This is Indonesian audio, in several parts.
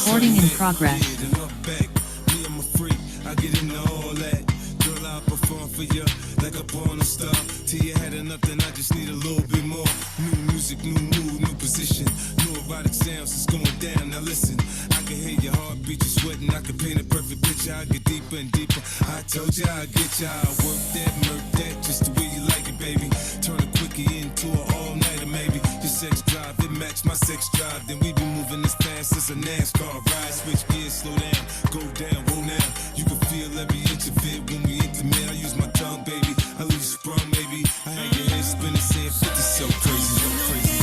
Recording in progress. Me, I'm a freak, I get into all that. Girl, I perform for you like a porn star. Till you had enough, then I just need a little bit more. New music, new mood, new position. New erotic sounds, it's going down. Now listen, I can hear your heartbeat, you sweating. I can paint a perfect picture, I get deeper and deeper. I told you I'd get you, I work that, murk that, just the way you like it, baby. Turn a quickie into an all-nighter, maybe. Your sex drive, it match my sex drive. Then we be moving as fast as a NASCAR ride. Switch gears, slow down, go down, roll now. You can feel every inch of it when we intimate. I use my tongue, baby. I leave you sprung, maybe. I had your head spinning, saying 50, so crazy, so crazy.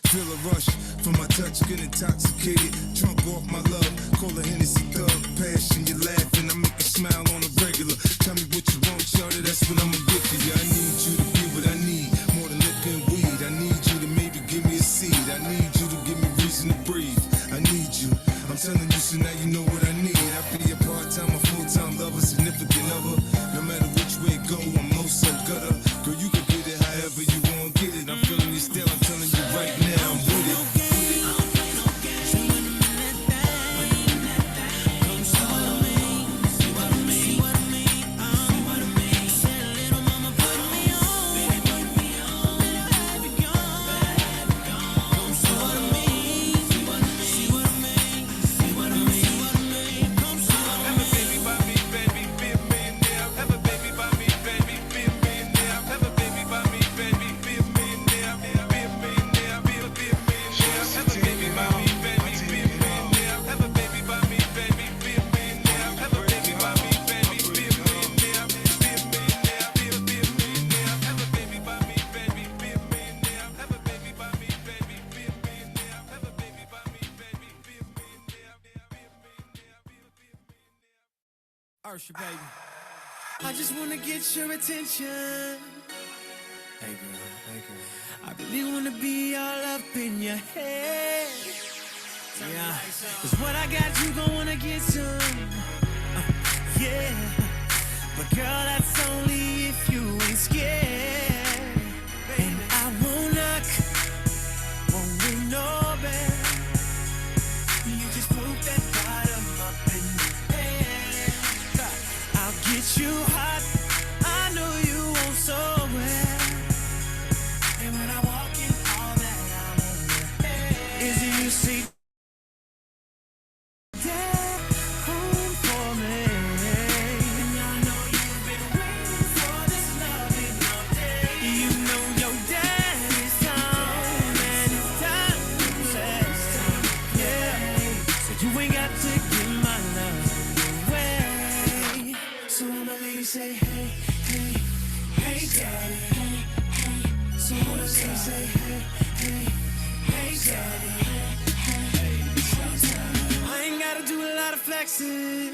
Feel a rush from my touch, get intoxicated. Drunk off my love, call a Hennessy thug. Passion, you laughing, I make you smile on a regular. Tell me what you want, shorty, that's what I'ma get for you. I need you to be what I need, more than liquor and weed. I need you to maybe give me a seed. I need you to give me reason to breathe. I need you, I'm telling you, so now you know what I need. I be a part-time, a full-time lover, significant other. No matter which way it go, I'm no so gutter. Girl, you can get it however you want, get it. I'm feeling your style, I'm telling you right now, I'm with it. Ursha, baby. I just wanna get your attention. Hey girl, hey girl. I really wanna be all up in your head. Yeah, cause what I got, you gon' wanna get some. Yeah, but girl, that's only if you ain't scared. And I won't knock, won't ring no bell. You just poke that bottom up in the air. I'll get you hot, I know you won't so well. And when I walk in, all that I'm on your head is you say, Dad, home for me. And I know you've been waiting for this loving all day. You know your dad is home and it's time to rest. Yeah, so you ain't got to give my love away. So I'ma leave, say hey, hey, hey, daddy, hey, hey. So I'ma leave, say hey, hey, hey, daddy, hey, hey, hey. I ain't gotta do a lot of flexing.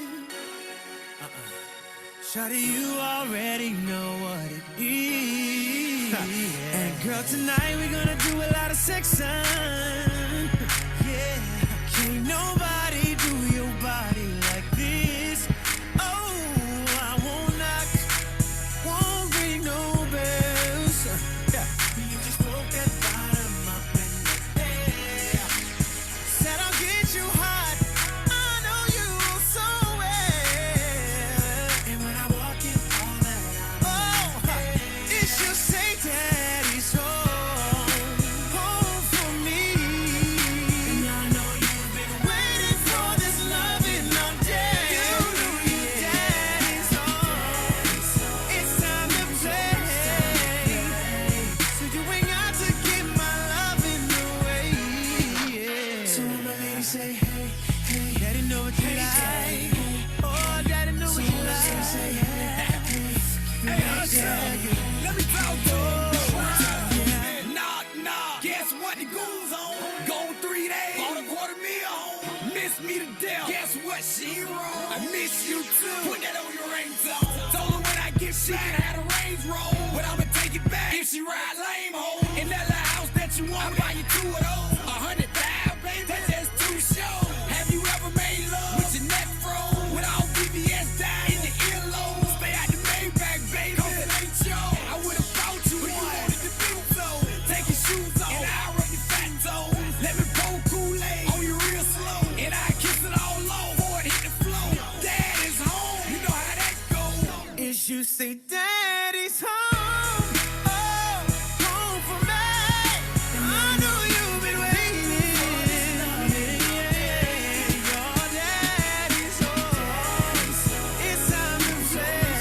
Shawty, you already know what it is. And girl, tonight we gonna do a lot of sexing. Yeah, can't nobody do your body like this. Oh, I won't knock, won't ring no bells. Yeah, you just broke that bottom up in the air. Said I'll get you hot, I know you so well. And when I walk in, all that I'm it should say daddy's home, home for me. And I know you've been waiting you ride lame, ho. In that little house that you want, I buy you two of those. 100,000, baby, that's just too shows. Have you ever made love with your neck froze? With all VVS down in the earlobe? Stay out the Maybach, baby, cause it ain't yours. I would've bought you one, but you wanted the big flow. Take your shoes off, and I'll rub your fat toes. Let me pour Kool-Aid on you real slow, and I kiss it all off before it hit the floor. Dad is home, you know how that goes. Is you say daddy's home, oh, home for me. I know you've been waiting. Your daddy's home. It's time to play.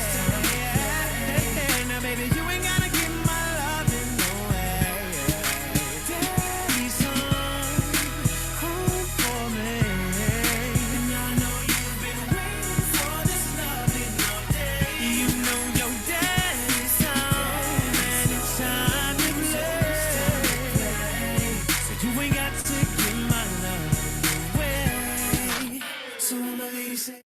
Now, baby, you ain't gotta give my love in no way. Daddy's home for me. And I know you've been waiting for this love in your day. You know your daddy's home, and it's time to play. So you ain't got to give my love away. So nobody say.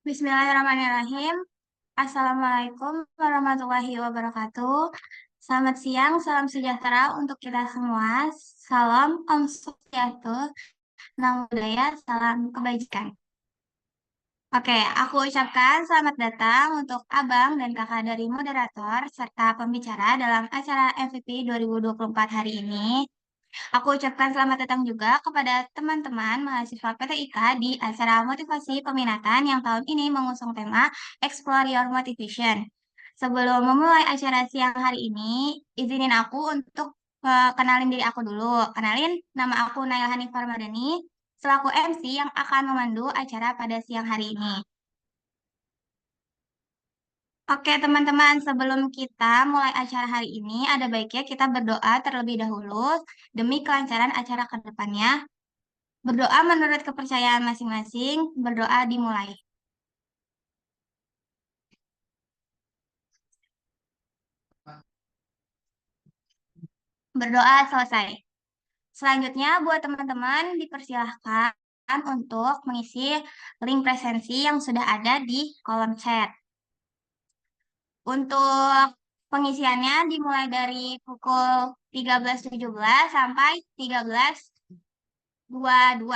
Bismillahirrahmanirrahim. Assalamualaikum warahmatullahi wabarakatuh. Selamat siang, salam sejahtera untuk kita semua. Salam Om Swastiastu, Namo Buddhaya, salam kebajikan. Oke, aku ucapkan selamat datang untuk Abang dan Kakak dari moderator serta pembicara dalam acara MVP 2024 hari ini. Aku ucapkan selamat datang juga kepada teman-teman mahasiswa PTIK di acara motivasi peminatan yang tahun ini mengusung tema Explore Your Motivation. Sebelum memulai acara siang hari ini, izinin aku untuk kenalin diri aku dulu. Kenalin, nama aku Naila Hanifar Madani, selaku MC yang akan memandu acara pada siang hari ini. Oke, teman-teman, sebelum kita mulai acara hari ini, ada baiknya kita berdoa terlebih dahulu demi kelancaran acara ke depannya. Berdoa menurut kepercayaan masing-masing, berdoa dimulai. Berdoa selesai. Selanjutnya, buat teman-teman dipersilahkan untuk mengisi link presensi yang sudah ada di kolom chat. Untuk pengisiannya dimulai dari pukul 13.17 sampai 13.22.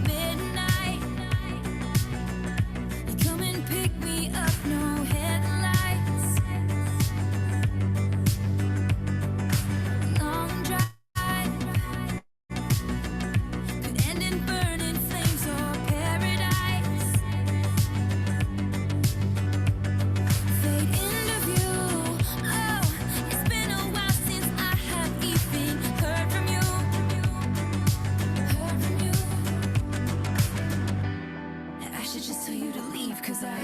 Midnight, you come and pick me up, no headlights. Long drive could end in burning flames or paradise. Fade into view. Oh, it's been a while since I have even heard from you. Heard from you. I should just tell you to leave, 'cause I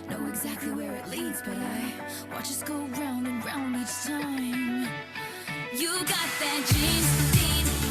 know exactly where it leads, but I watch us go round and round each time. You got that dreams,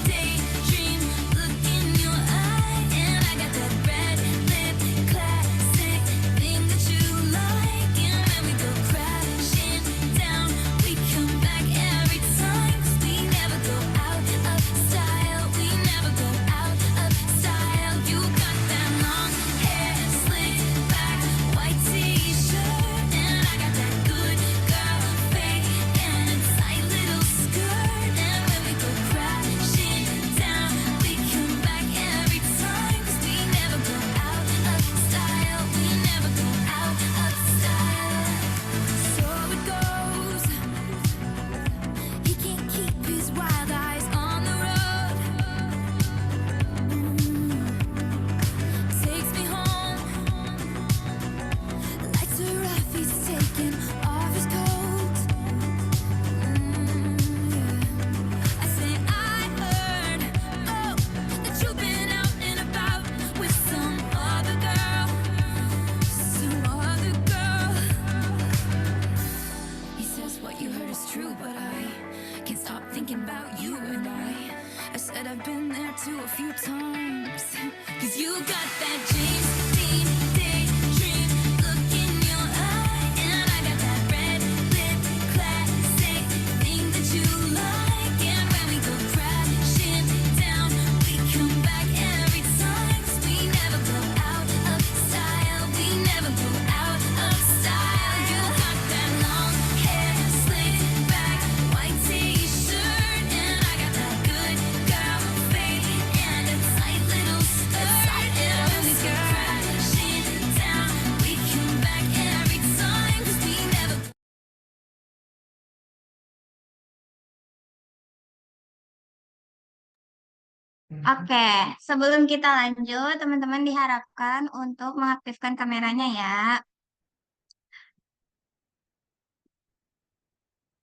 daydream look in your eye, and I got that red lip classic thing that you like. And when we go crashing down, we come back every time, 'cause we never go out of style. We never go out of style. You got that long hair slicked back, white t-shirt, and I got that good girl fade and a tight little skirt. And when we go crashing down, we come back every time, 'cause we never go out of style. We never go out of style. So it goes. He can't keep his wild eyes on the road. Takes me home. Lights are off, he's taking off his coat. Yeah. I say I heard, oh, that you've been out and about with some other girl. Some other girl. He says what you heard is true, but I can't stop thinking about you. And I said I've been there too a few times. 'Cause you got that dreams, daydream look in your eye, and I got that red lip classic thing that you like. And when we go crashing down, we come back every time, 'cause we never go out of style. We never go out of style. You got that long hair slicked back, white t-shirt, and I got that good girl fade and a tight little skirt. And when we go crashing down, we come back every time, 'cause we never. Oke, sebelum kita lanjut, teman-teman diharapkan untuk mengaktifkan kameranya ya.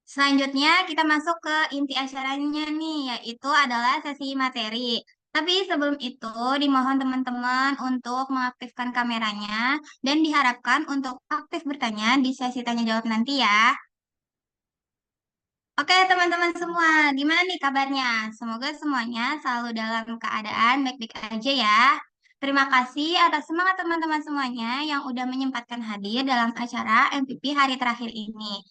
Selanjutnya kita masuk ke inti acaranya nih, yaitu adalah sesi materi. Tapi sebelum itu, dimohon teman-teman untuk mengaktifkan kameranya dan diharapkan untuk aktif bertanya di sesi tanya jawab nanti ya. Oke teman-teman semua, gimana nih kabarnya? Semoga semuanya selalu dalam keadaan baik-baik aja ya. Terima kasih atas semangat teman-teman semuanya yang udah menyempatkan hadir dalam acara MPP hari terakhir ini.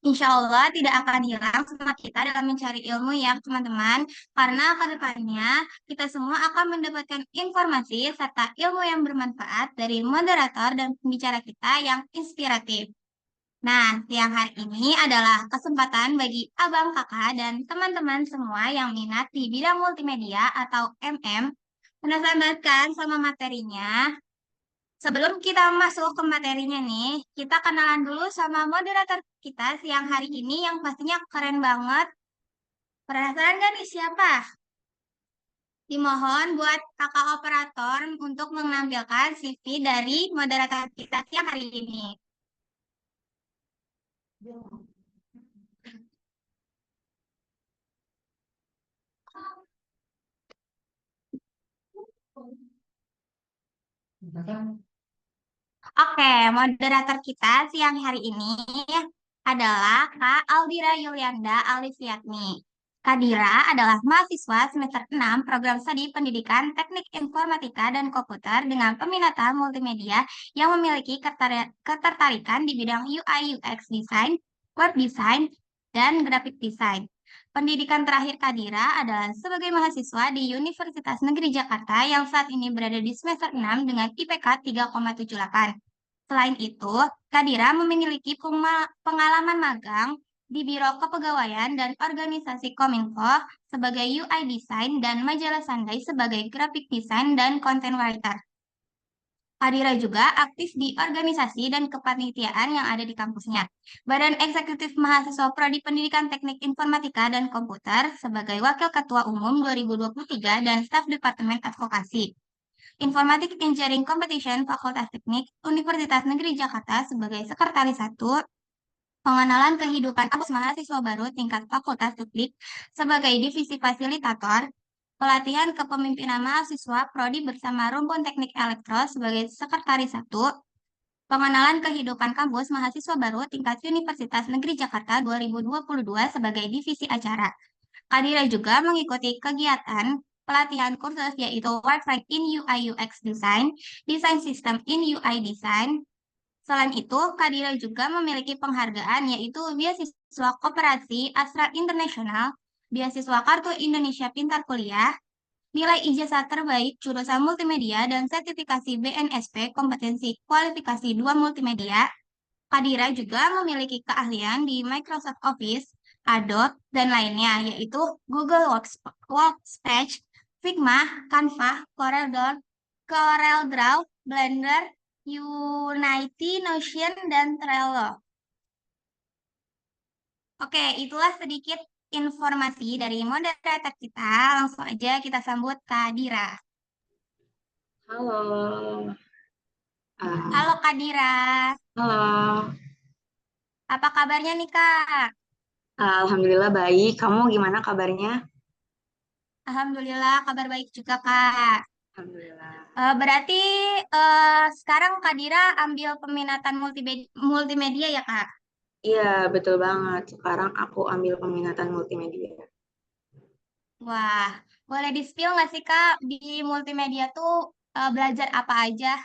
Insya Allah tidak akan hilang semangat kita dalam mencari ilmu ya teman-teman, karena ke depannya kita semua akan mendapatkan informasi serta ilmu yang bermanfaat dari moderator dan pembicara kita yang inspiratif. Nah, siang hari ini adalah kesempatan bagi abang, kakak, dan teman-teman semua yang minat di bidang multimedia atau MM. Penasaran banget kan sama materinya? Sebelum kita masuk ke materinya nih, kita kenalan dulu sama moderator kita siang hari ini yang pastinya keren banget. Penasaran gak nih siapa? Dimohon buat kakak operator untuk menampilkan CV dari moderator kita siang hari ini. Oke, moderator kita siang hari ini adalah Kak Aldira Yulianda Alifiatni. Kak Dira adalah mahasiswa semester 6 program studi pendidikan teknik informatika dan komputer dengan peminatan multimedia yang memiliki ketertarikan di bidang UI UX design, web design, dan graphic design. Pendidikan terakhir Kadira adalah sebagai mahasiswa di Universitas Negeri Jakarta yang saat ini berada di semester 6 dengan IPK 3,78. Selain itu, Kadira memiliki pengalaman magang di Biro Kepegawaian dan Organisasi Kominfo sebagai UI Design dan Majalah Sunday sebagai Graphic Design dan Content Writer. Kadira juga aktif di organisasi dan kepanitiaan yang ada di kampusnya. Badan Eksekutif Mahasiswa Prodi Pendidikan Teknik Informatika dan Komputer sebagai Wakil Ketua Umum 2023 dan Staf Departemen Advokasi. Informatik Engineering Competition Fakultas Teknik Universitas Negeri Jakarta sebagai Sekretaris 1, Pengenalan Kehidupan Kampus Mahasiswa Baru tingkat Fakultas Teknik sebagai Divisi Fasilitator, Pelatihan Kepemimpinan Mahasiswa Prodi bersama Rumpun Teknik Elektro sebagai Sekretaris 1, Pengenalan Kehidupan Kampus Mahasiswa Baru tingkat Universitas Negeri Jakarta 2022 sebagai Divisi Acara. Kadira juga mengikuti kegiatan pelatihan kursus yaitu Workframe in UI UX Design, Design System in UI Design. Selain itu, Kadira juga memiliki penghargaan yaitu Beasiswa Koperasi Astra Internasional, Beasiswa Kartu Indonesia Pintar Kuliah, nilai ijazah terbaik jurusan multimedia dan sertifikasi BNSP kompetensi kualifikasi 2 multimedia. Kadira juga memiliki keahlian di Microsoft Office, Adobe, dan lainnya, yaitu Google Workspace, Figma, Canva, CorelDRAW, Blender, Unity, Notion, dan Trello. Oke, itulah sedikit informasi dari moderator kita. Langsung aja kita sambut Kadira. Halo. Halo Kadira, Halo. apa kabarnya nih Kak? Alhamdulillah baik. Kamu gimana kabarnya? Alhamdulillah kabar baik juga Kak. Alhamdulillah. Berarti sekarang Kadira ambil peminatan multimedia ya Kak? Iya, betul banget. Sekarang aku ambil peminatan multimedia. Wah, boleh di-spill nggak sih Kak di multimedia tuh belajar apa aja?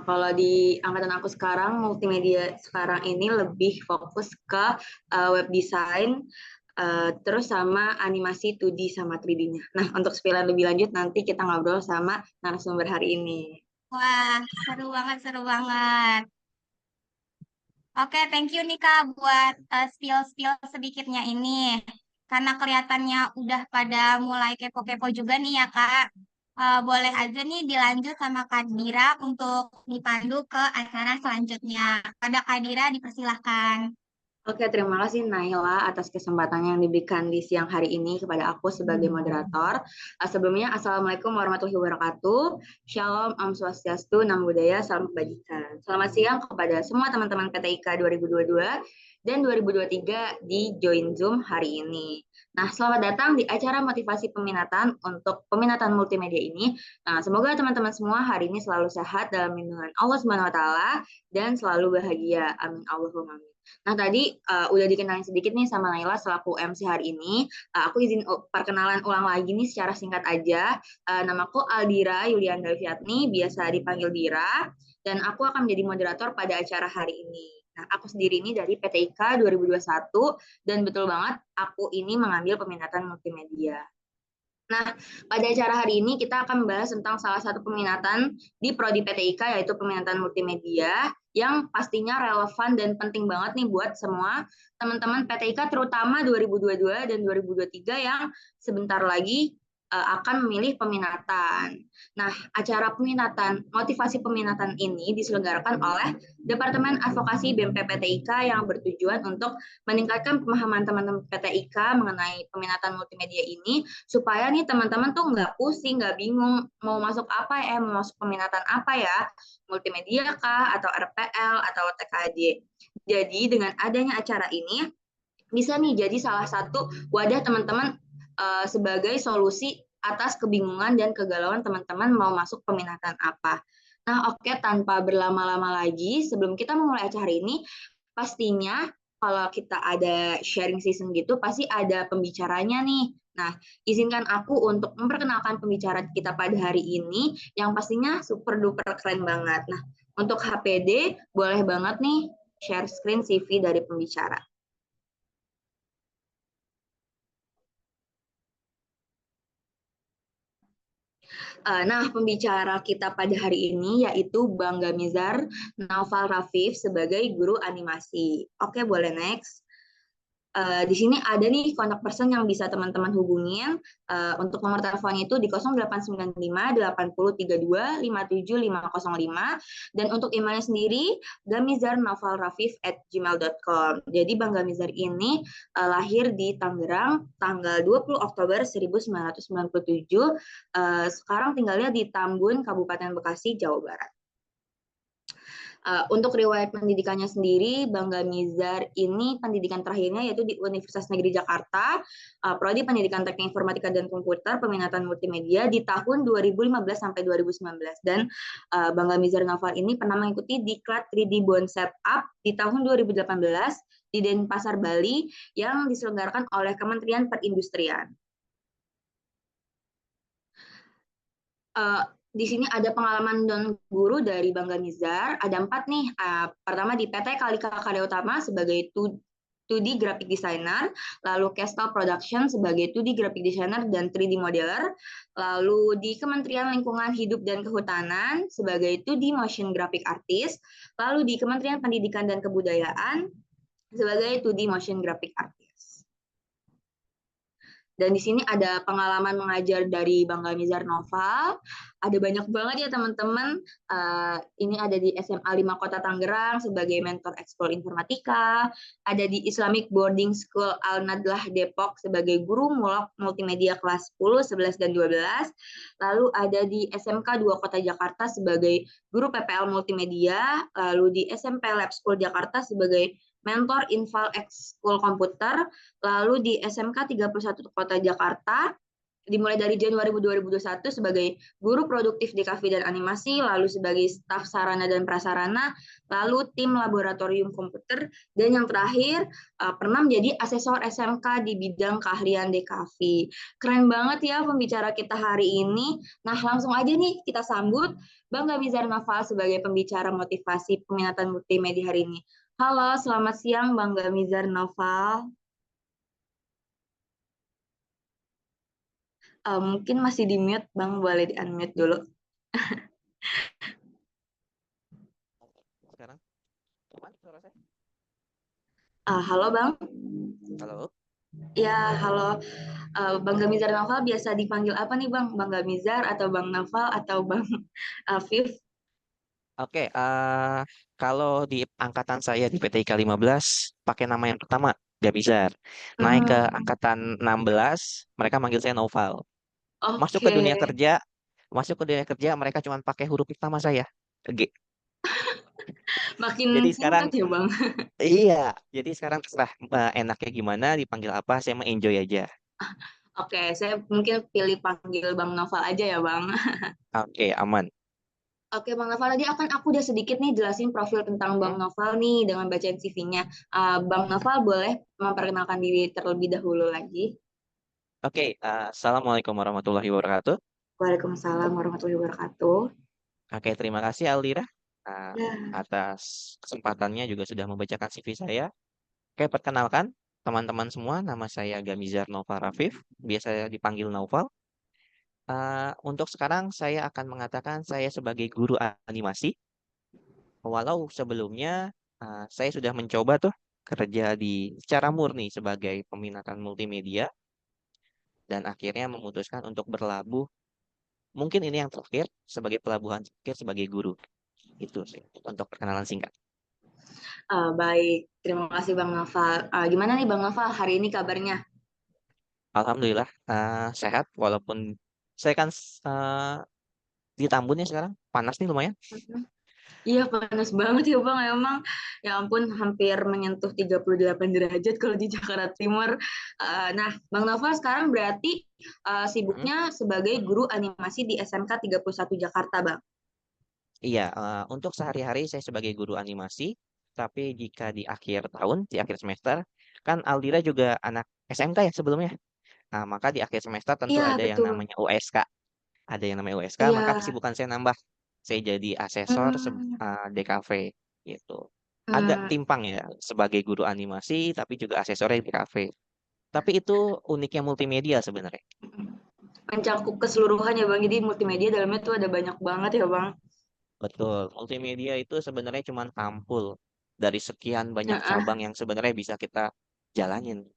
Kalau di angkatan aku sekarang, multimedia sekarang ini lebih fokus ke web design, terus sama animasi 2D sama 3D-nya. Nah, untuk spillan lebih lanjut nanti kita ngobrol sama narasumber hari ini. Wah, seru banget, seru banget. Oke, thank you nih Kak buat spill-spill sedikitnya ini. Karena kelihatannya udah pada mulai kepo-kepo juga nih ya Kak. Boleh aja nih dilanjut sama Kak Dira untuk dipandu ke acara selanjutnya. Pada Kak Dira dipersilahkan. Oke, terima kasih Naila atas kesempatan yang diberikan di siang hari ini kepada aku sebagai moderator. Sebelumnya, Assalamualaikum warahmatullahi wabarakatuh. Shalom, Om Swastiastu, Namo Buddhaya, Salam Kebajikan. Selamat siang kepada semua teman-teman PTIK 2022 dan 2023 di Join Zoom hari ini. Nah, selamat datang di acara motivasi peminatan untuk peminatan multimedia ini. Nah, semoga teman-teman semua hari ini selalu sehat dalam lindungan Allah Subhanahu wa taala dan selalu bahagia. Amin Allahumma amin. Nah, tadi udah dikenalin sedikit nih sama Naila selaku MC hari ini. Aku izin perkenalan ulang lagi nih secara singkat aja. Namaku Aldira Yulianda Fiatni, biasa dipanggil Dira, dan aku akan menjadi moderator pada acara hari ini. Nah, aku sendiri ini dari PTIK 2021, dan betul banget aku ini mengambil peminatan multimedia. Nah, pada acara hari ini kita akan membahas tentang salah satu peminatan di Prodi PTIK, yaitu peminatan multimedia, yang pastinya relevan dan penting banget nih buat semua teman-teman PTIK, terutama 2022 dan 2023 yang sebentar lagi akan memilih peminatan. Nah, acara peminatan, motivasi peminatan ini diselenggarakan oleh Departemen Advokasi BEM PTIK yang bertujuan untuk meningkatkan pemahaman teman-teman PTIK mengenai peminatan multimedia ini, supaya nih teman-teman tuh nggak pusing, nggak bingung mau masuk apa ya, mau masuk peminatan apa ya, multimedia kah, atau RPL, atau TKJ. Jadi dengan adanya acara ini, bisa nih jadi salah satu wadah teman-teman sebagai solusi atas kebingungan dan kegalauan teman-teman mau masuk peminatan apa. Nah, oke, tanpa berlama-lama lagi, sebelum kita memulai acara ini, pastinya kalau kita ada sharing season gitu, pasti ada pembicaranya nih. Nah, izinkan aku untuk memperkenalkan pembicara kita pada hari ini, yang pastinya super duper keren banget. Nah, untuk HPD, boleh banget nih share screen CV dari pembicara. Nah, pembicara kita pada hari ini yaitu Bang Gamizar Naufal Rafif sebagai guru animasi. Oke, boleh next. Di sini ada nih kontak person yang bisa teman-teman hubungin. Untuk nomor teleponnya itu di 0895 8032 57505 dan untuk emailnya sendiri gamizarnaufalrafif@gmail.com. Jadi Bang Gamizar ini lahir di Tangerang tanggal 20 Oktober 1997. Sekarang tinggalnya di Tambun, Kabupaten Bekasi, Jawa Barat. Untuk riwayat pendidikannya sendiri, Bang Gamizar ini pendidikan terakhirnya yaitu di Universitas Negeri Jakarta, Prodi Pendidikan Teknik Informatika dan Komputer, peminatan multimedia di tahun 2015 sampai 2019. Dan Bang Gamizar Naufal ini pernah mengikuti diklat 3D Bond Setup di tahun 2018 di Denpasar, Bali yang diselenggarakan oleh Kementerian Perindustrian. Di sini ada pengalaman dan guru dari Bang Gamizar. Ada 4 nih. Pertama di PT Kalika Karya Utama sebagai 2D graphic designer, lalu Kestal Production sebagai 2D graphic designer dan 3D modeler, lalu di Kementerian Lingkungan Hidup dan Kehutanan sebagai 2D motion graphic artist, lalu di Kementerian Pendidikan dan Kebudayaan sebagai 2D motion graphic artist. Dan di sini ada pengalaman mengajar dari Bang Gamizar Naufal. Ada banyak banget ya teman-teman. Ini ada di SMA 5 Kota Tangerang sebagai mentor ekskul informatika. Ada di Islamic Boarding School Al-Nadlah Depok sebagai guru multimedia kelas 10, 11, dan 12. Lalu ada di SMK 2 Kota Jakarta sebagai guru PPL multimedia. Lalu di SMP Lab School Jakarta sebagai mentor Inval Ekskul Komputer, lalu di SMK 31 Kota Jakarta, dimulai dari Januari 2021 sebagai guru produktif DKV dan animasi, lalu sebagai staf sarana dan prasarana, lalu tim laboratorium komputer, dan yang terakhir pernah menjadi asesor SMK di bidang keahlian DKV. Keren banget ya pembicara kita hari ini. Nah, langsung aja nih kita sambut Bang Gamizar Naufal sebagai pembicara motivasi peminatan multimedia hari ini. Halo, selamat siang Bang Gamizar Naufal. Mungkin masih di mute, Bang. Boleh di-unmute dulu. Sekarang, aman suara saya? Halo, Bang. Halo. Ya, halo. Bang Gamizar Naufal biasa dipanggil apa nih, Bang? Bang Gamizar atau Bang Naufal atau Bang Afif? Oke, kalau di angkatan saya di PTIK 15 pakai nama yang pertama Gamizar. Naik ke angkatan 16, mereka manggil saya Naufal. Masuk ke Oke. dunia kerja, mereka cuma pakai huruf pertama saya, G. Makin Jadi sekarang singkat ya, Bang? iya, jadi sekarang terserah enaknya gimana, dipanggil apa, saya mau enjoy aja. Oke, saya mungkin pilih panggil Bang Naufal aja ya, Bang. Oke, aman. Oke, Bang Naufal, tadi aku udah sedikit nih jelasin profil tentang Bang Hmm? Naufal nih dengan bacain CV-nya. Bang Naufal boleh memperkenalkan diri terlebih dahulu lagi? Oke, Assalamualaikum warahmatullahi wabarakatuh. Waalaikumsalam warahmatullahi wabarakatuh. Oke, terima kasih Aldira uh, Ya, atas kesempatannya juga sudah membacakan CV saya. Oke, perkenalkan teman-teman semua, nama saya Gamizar Naufal Rafif, biasa dipanggil Naufal. Untuk sekarang saya akan mengatakan saya sebagai guru animasi, walau sebelumnya saya sudah mencoba tuh kerja di secara murni sebagai peminatan multimedia, dan akhirnya memutuskan untuk berlabuh, mungkin ini yang terakhir, sebagai pelabuhan terakhir sebagai guru. Itu sih untuk perkenalan singkat. baik. Terima kasih Bang Naufal. Gimana nih Bang Naufal hari ini kabarnya? Alhamdulillah sehat, walaupun saya kan di Tambun ya sekarang, panas nih lumayan. Iya, panas banget ya Bang. Emang, ya ampun, hampir menyentuh 38 derajat kalau di Jakarta Timur. Nah, Bang Naufal sekarang berarti Mm. sibuknya sebagai guru animasi di SMK 31 Jakarta, Bang. Iya, untuk sehari-hari saya sebagai guru animasi, tapi jika di akhir tahun, di akhir semester, kan Aldira juga anak SMK ya sebelumnya. Nah, maka di akhir semester tentu Iya, ada yang betul. namanya USK. Ada yang namanya USK, maka Iya. kesibukan saya nambah. Saya jadi asesor Hmm, DKV gitu. Agak hmm. timpang ya sebagai guru animasi, tapi juga asesornya DKV. Tapi itu uniknya multimedia sebenarnya. mencakup keseluruhan ya Bang. Jadi multimedia dalamnya tuh ada banyak banget ya Bang. Betul, multimedia itu sebenarnya cuma tampul dari sekian banyak Heeh. cabang yang sebenarnya bisa kita jalanin.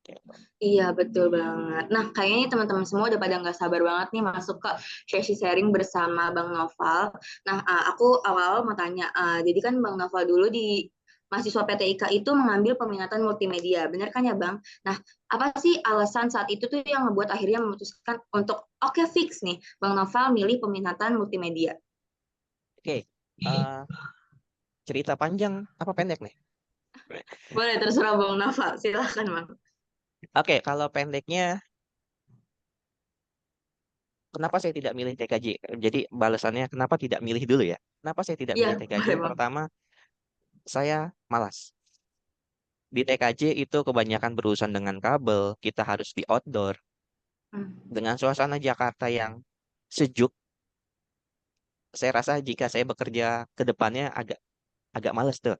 Gitu. Iya betul banget. Nah kayaknya teman-teman semua udah pada nggak sabar banget nih masuk ke sesi sharing bersama Bang Noval. Nah aku awal-awal mau tanya, jadi kan Bang Noval dulu di mahasiswa PTIK itu mengambil peminatan multimedia, benar kan ya Bang? Nah apa sih alasan saat itu tuh yang membuat akhirnya memutuskan untuk oke fix nih Bang Noval milih peminatan multimedia? Oke, eh, cerita panjang apa pendek nih? Boleh terserah Bang Noval, silahkan Bang. Oke, kalau pendeknya, kenapa saya tidak milih TKJ? Jadi balasannya kenapa tidak milih dulu ya? Kenapa saya tidak Iya milih TKJ? boleh Bang. Pertama, saya malas. Di TKJ itu kebanyakan berurusan dengan kabel, kita harus di outdoor. Hmm. Dengan suasana Jakarta yang sejuk, saya rasa jika saya bekerja ke depannya agak agak males tuh.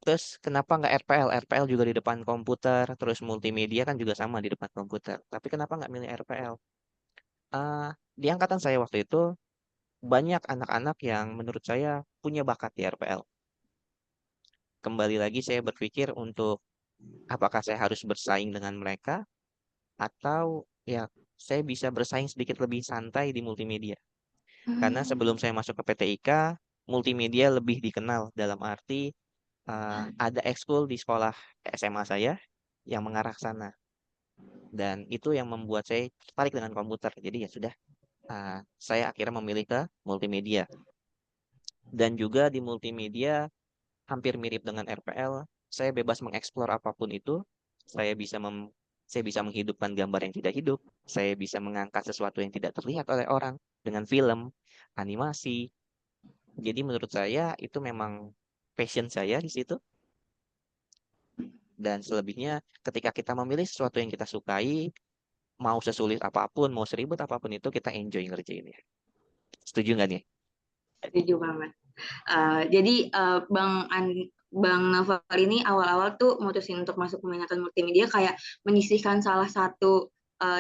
Terus kenapa nggak RPL? RPL juga di depan komputer, terus multimedia kan juga sama di depan komputer. Tapi kenapa nggak milih RPL? Eh, di angkatan saya waktu itu banyak anak-anak yang menurut saya punya bakat di RPL. Kembali lagi saya berpikir untuk apakah saya harus bersaing dengan mereka atau ya saya bisa bersaing sedikit lebih santai di multimedia. Karena Hmm. sebelum saya masuk ke PTIK, multimedia lebih dikenal dalam arti ada ekskul di sekolah SMA saya yang mengarah ke sana. Dan itu yang membuat saya tertarik dengan komputer. Jadi ya sudah, saya akhirnya memilih ke multimedia. Dan juga di multimedia hampir mirip dengan RPL, saya bebas mengeksplor apapun itu. Saya bisa saya bisa menghidupkan gambar yang tidak hidup. Saya bisa mengangkat sesuatu yang tidak terlihat oleh orang dengan film, animasi. Jadi menurut saya itu memang passion saya di situ. Dan selebihnya ketika kita memilih sesuatu yang kita sukai, mau sesulit apapun, mau seribet apapun itu kita enjoy ngerjainnya. Setuju nggak nih? Setuju banget. Jadi Bang Naval ini awal-awal tuh mutusin untuk masuk peminatan multimedia kayak menyisihkan salah satu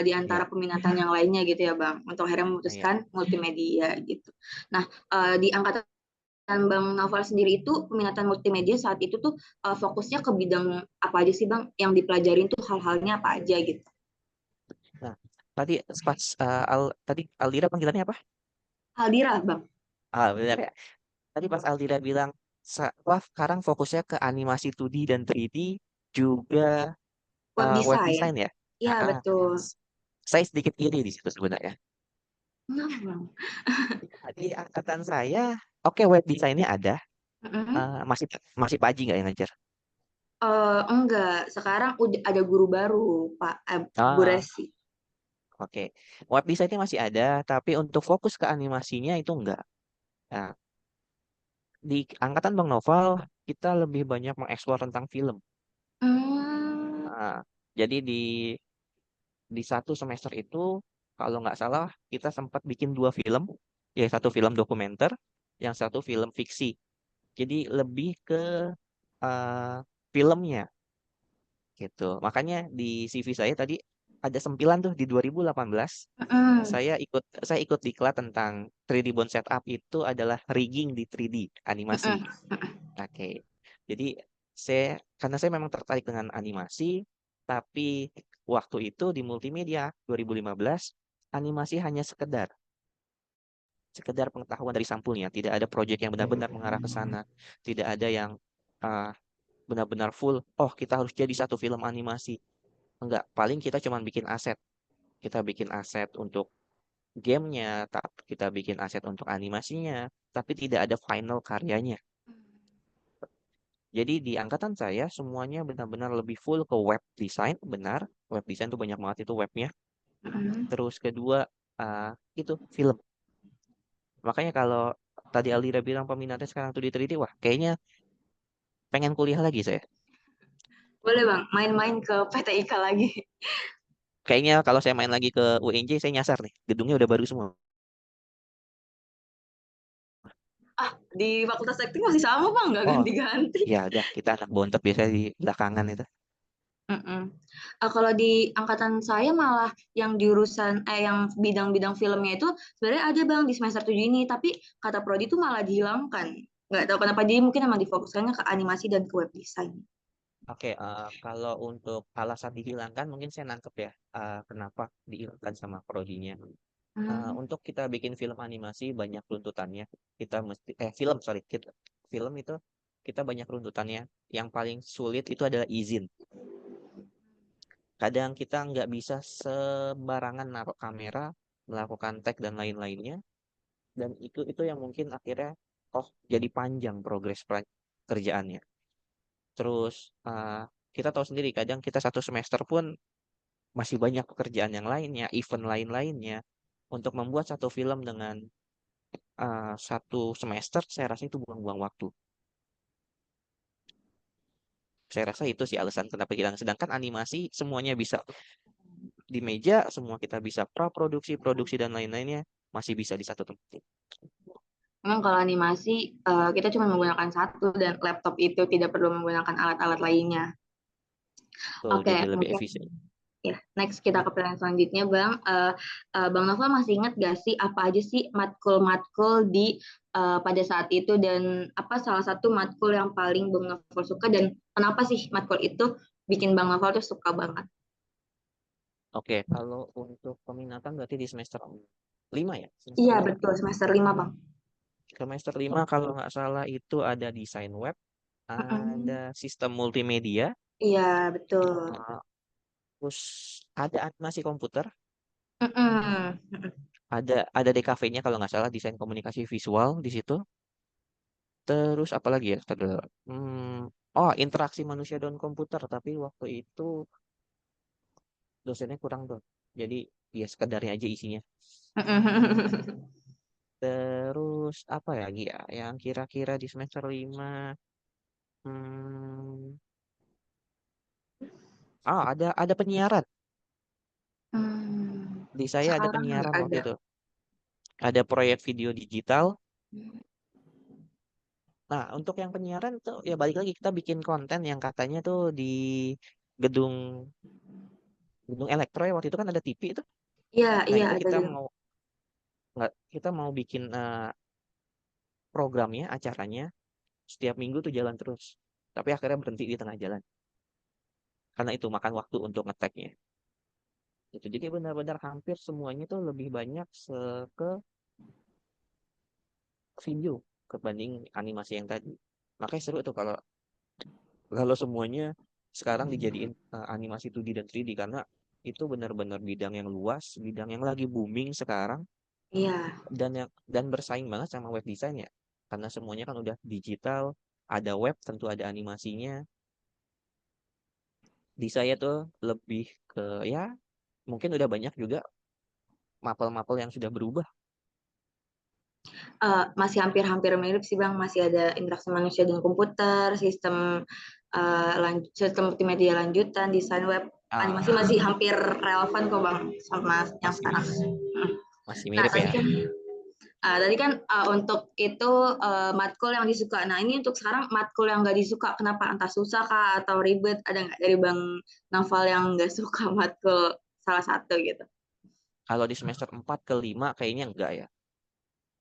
di Iya, antara peminatan yang lainnya gitu ya Bang, untuk akhirnya iya. memutuskan multimedia gitu. Nah di angkatan Bang Naval sendiri itu peminatan multimedia saat itu tuh fokusnya ke bidang apa aja sih Bang? Yang dipelajarin tuh hal-halnya apa aja gitu? Nah, tadi pas tadi Aldira panggilannya apa? Haldira Bang, Benar ya. Tadi pas Aldira bilang, wah sekarang fokusnya ke animasi 2D dan 3D juga web web design. design ya. Iya Ah, ah. betul. S- Saya sedikit iri di situ sebenarnya. Kenapa Bang? Di angkatan saya, oke web desainnya ada, Mm-mm. masih masih Paji nggak yang ngajar? Enggak, sekarang udah ada guru baru, Pak Bu Ah, Resi. oke. Web desainnya masih ada, tapi untuk fokus ke animasinya itu enggak. Nah, di angkatan Bang Noval, kita lebih banyak mengeksplor tentang film. Hmm, Nah, jadi di satu semester itu, kalau nggak salah, kita sempat bikin 2 film, ya satu film dokumenter, yang satu film fiksi. Jadi lebih ke eh, filmnya gitu. Makanya di CV saya tadi ada sempilan tuh di 2018 mm-mm, saya ikut diklat tentang 3D Bond Setup itu adalah rigging di 3D animasi. mm-mm. Oke. Jadi karena saya memang tertarik dengan animasi, tapi waktu itu di multimedia 2015 animasi hanya sekedar pengetahuan dari sampulnya, tidak ada proyek yang benar-benar mengarah ke sana, tidak ada yang uh, benar-benar full. Oh, kita harus jadi satu film animasi. Enggak, paling kita cuma bikin aset. Kita bikin aset untuk gamenya, kita bikin aset untuk animasinya, tapi tidak ada final karyanya. Jadi di angkatan saya semuanya benar-benar lebih full ke web design, benar. Web design tuh banyak banget itu webnya. Terus kedua uh, itu film. Makanya kalau tadi Aldira bilang peminatnya sekarang tuh di 3D, wah kayaknya pengen kuliah lagi saya. Boleh Bang, main-main ke PTIK lagi. Kayaknya kalau saya main lagi ke UNJ saya nyasar nih. Gedungnya udah baru semua. Di Fakultas Teknik masih sama Bang, nggak Oh, ganti-ganti. ya udah kita anak bontot biasanya di belakangan itu. Mm-mm. Kalau di angkatan saya malah yang jurusan yang bidang-bidang filmnya itu sebenarnya ada Bang di semester 7 ini, tapi kata prodi itu malah dihilangkan. Nggak tahu kenapa, jadi mungkin emang difokuskannya ke animasi dan ke web design. Oke, kalau untuk alasan dihilangkan mungkin saya nangkep ya, kenapa dihilangkan sama prodinya. Hmm. Untuk kita bikin film animasi banyak runtutannya. Kita mesti film sorry, film itu kita banyak runtutannya. Yang paling sulit itu adalah izin. Kadang kita nggak bisa sembarangan naruh kamera, melakukan tag dan lain-lainnya. Dan itu yang mungkin akhirnya jadi panjang progres kerjaannya. Terus kita tahu sendiri kadang kita satu semester pun masih banyak pekerjaan yang lainnya, event lain-lainnya. Untuk membuat satu film dengan satu semester, saya rasa itu buang-buang waktu. Saya rasa itu sih alasan kenapa hilang. Sedangkan animasi semuanya bisa di meja, semua kita bisa praproduksi, produksi dan lain-lainnya masih bisa di satu tempat. Memang kalau animasi kita cuma menggunakan satu dan laptop itu tidak perlu menggunakan alat-alat lainnya. Betul, Oke, jadi lebih mungkin efisien. ya. Next kita ke pertanyaan selanjutnya, Bang. Bang Nova masih ingat gak sih apa aja sih matkul-matkul di pada saat itu dan apa salah satu matkul yang paling Bang Nova suka dan kenapa sih matkul itu bikin Bang Nova tuh suka banget? Oke, kalau untuk peminatan berarti di semester 5 ya? Semester Iya, 5. betul, semester 5 Bang. Semester 5 kalau nggak salah itu ada desain web, Mm-mm. ada sistem multimedia, Iya, betul. uh, terus ada animasi komputer, Mm-mm. ada DKV-nya kalau nggak salah desain komunikasi visual di situ. Terus apa lagi ya? Interaksi manusia dan komputer, tapi waktu itu dosennya kurang tuh. Jadi ya sekedarnya aja isinya. Mm-mm. Terus apa lagi ya yang kira-kira di semester 5? Hmm, ada penyiaran. Di saya ada Sekarang nggak penyiaran waktu ada. itu. Ada proyek video digital. Nah, untuk yang penyiaran tuh ya balik lagi kita bikin konten yang katanya tuh di gedung gedung elektro ya waktu itu kan ada TV itu. Iya, Nah, iya itu ada kita gitu. mau nggak kita mau bikin programnya, acaranya setiap minggu tuh jalan terus. Tapi akhirnya berhenti di tengah jalan. Karena itu makan waktu untuk ngeteknya. Itu jadi benar-benar hampir semuanya tuh lebih banyak ke video kebanding animasi yang tadi. Makanya seru tuh kalau kalau semuanya sekarang dijadiin animasi 2D dan 3D karena itu benar-benar bidang yang luas, bidang yang lagi booming sekarang Iya. dan bersaing banget sama web design ya. Karena semuanya kan udah digital, ada web, tentu ada animasinya. Di saya tuh lebih ke ya mungkin udah banyak juga mapel-mapel yang sudah berubah. Masih hampir-hampir mirip sih Bang, masih ada interaksi manusia dan komputer, sistem multimedia lanjutan, desain web, animasi Ah, masih hampir relevan kok Bang sama yang masih sekarang. masih Nah, mirip tadi ya. kan untuk itu matkul yang disuka. Nah, ini untuk sekarang matkul yang nggak disuka. Kenapa? Entah susah kah atau ribet? Ada nggak dari Bang Naval yang nggak suka matkul salah satu gitu? Kalau di semester 4 ke 5 kayaknya enggak ya.